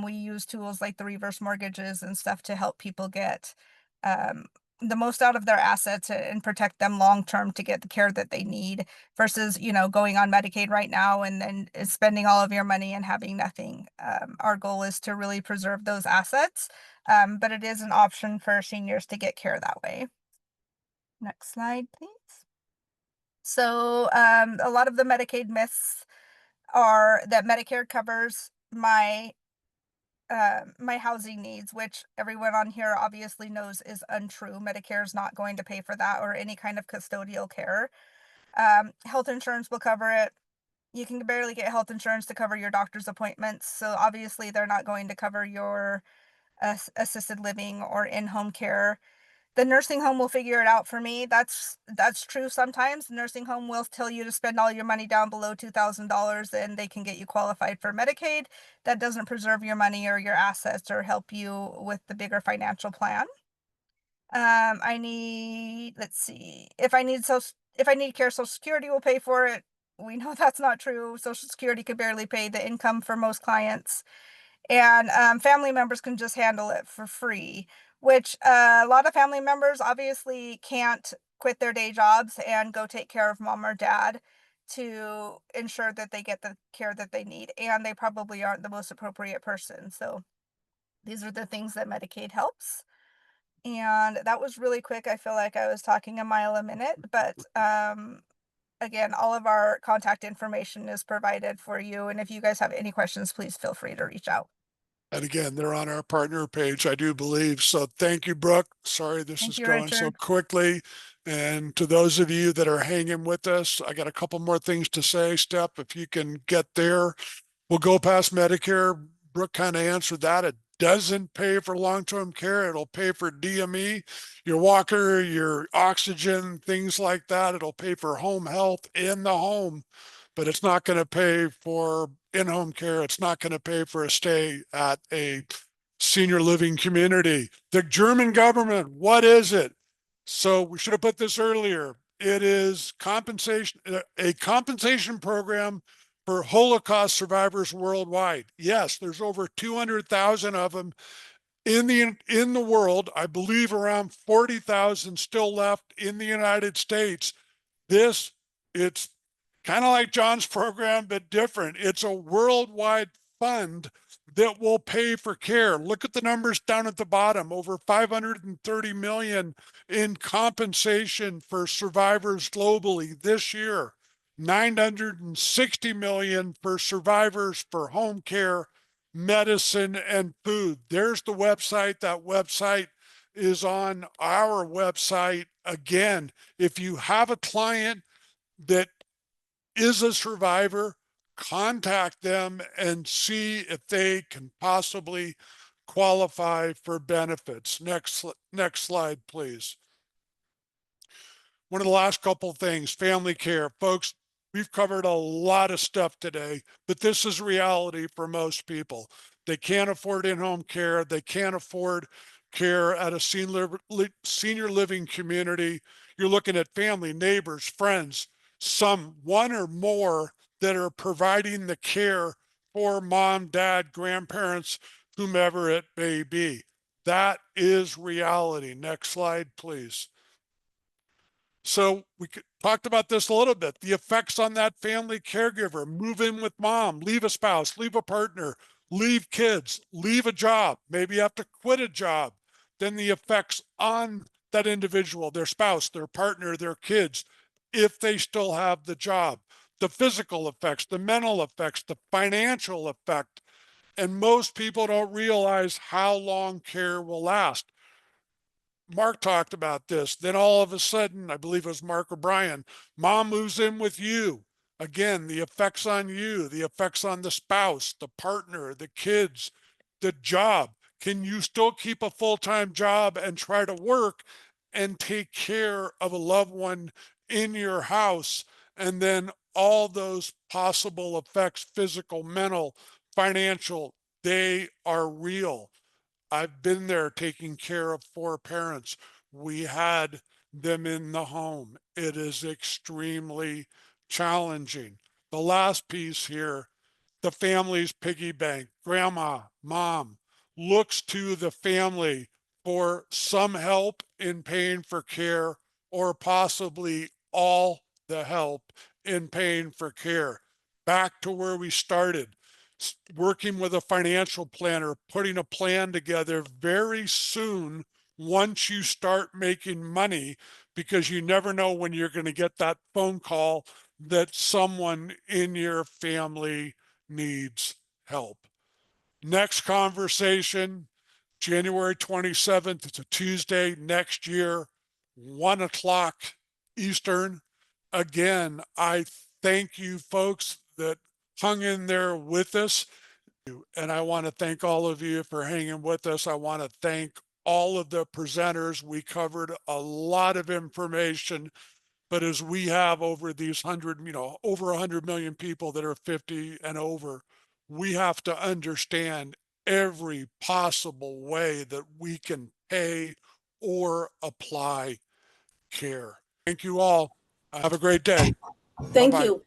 We use tools like the reverse mortgages and stuff to help people get the most out of their assets and protect them long term to get the care that they need versus, going on Medicaid right now and then spending all of your money and having nothing. Our goal is to really preserve those assets, but it is an option for seniors to get care that way. Next slide, please. So a lot of the Medicaid myths are that Medicare covers my housing needs, which everyone on here obviously knows is untrue. Medicare is not going to pay for that or any kind of custodial care. Health insurance will cover it. You can barely get health insurance to cover your doctor's appointments. So obviously they're not going to cover your assisted living or in-home care. The nursing home will figure it out for me. That's true sometimes. The nursing home will tell you to spend all your money down below $2,000 and they can get you qualified for Medicaid. That doesn't preserve your money or your assets or help you with the bigger financial plan. Let's see, if I need care, Social Security will pay for it. We know that's not true. Social Security could barely pay the income for most clients. And family members can just handle it for free, which a lot of family members obviously can't quit their day jobs and go take care of mom or dad to ensure that they get the care that they need. And they probably aren't the most appropriate person. So These are the things that Medicaid helps. And that was really quick. I feel like I was talking a mile a minute, but again, all of our contact information is provided for you. And if you guys have any questions, please feel free to reach out. And again, they're on our partner page, I do believe. So thank you, Brooke. Sorry this Thank is you, going so Richard. quickly. And to those of you that are hanging with us, I got a couple more things to say. Steph, if you can get there, we'll go past Medicare. Brooke kind of answered that. It doesn't pay for long-term care. It'll pay for DME, your walker, your oxygen, things like that. It'll pay for home health in the home, but it's not going to pay for in-home care. It's not going to pay for a stay at a senior living community. The German government, what is it? So we should have put this earlier. It is a compensation program for Holocaust survivors worldwide. Yes, there's over 200,000 of them in the world. I believe around 40,000 still left in the United States. It's kind of like John's program, but different. It's a worldwide fund that will pay for care. Look at the numbers down at the bottom, over 530 million in compensation for survivors globally this year, 960 million for survivors for home care, medicine, and food. There's the website. That website is on our website. Again, if you have a client that is a survivor, contact them and see if they can possibly qualify for benefits. Next slide, please. One of the last couple things, family care. Folks, we've covered a lot of stuff today, but this is reality for most people. They can't afford in-home care. They can't afford care at a senior living community. You're looking at family, neighbors, friends, some one or more that are providing the care for mom, dad, grandparents, whomever it may be. That is reality. Next slide, please. So we talked about this a little bit, the effects on that family caregiver. Move in with mom, leave a spouse, leave a partner, leave kids, leave a job. Maybe you have to quit a job. Then the effects on that individual, their spouse, their partner, their kids, if they still have the job. The physical effects, the mental effects, the financial effect. And most people don't realize how long care will last. Mark talked about this. Then all of a sudden, I believe it was Mark or Brian, mom moves in with you. Again, the effects on you, the effects on the spouse, the partner, the kids, the job. Can you still keep a full-time job and try to work and take care of a loved one in your house? And then all those possible effects, physical, mental, financial, they are real. I've been there taking care of 4 parents. We had them in the home. It is extremely challenging. The last piece here, the family's piggy bank. Grandma, mom looks to the family for some help in paying for care or possibly all the help in paying for care. Back to where we started, working with a financial planner, putting a plan together very soon once you start making money, because you never know when you're going to get that phone call that someone in your family needs help. Next conversation, January 27th. It's a Tuesday next year, 1 o'clock Eastern. Again, I thank you folks that hung in there with us. And I want to thank all of you for hanging with us. I want to thank all of the presenters. We covered a lot of information, but as we have over these over 100 million people that are 50 and over, we have to understand every possible way that we can pay or apply care. Thank you all. Have a great day. Thank Bye-bye. you.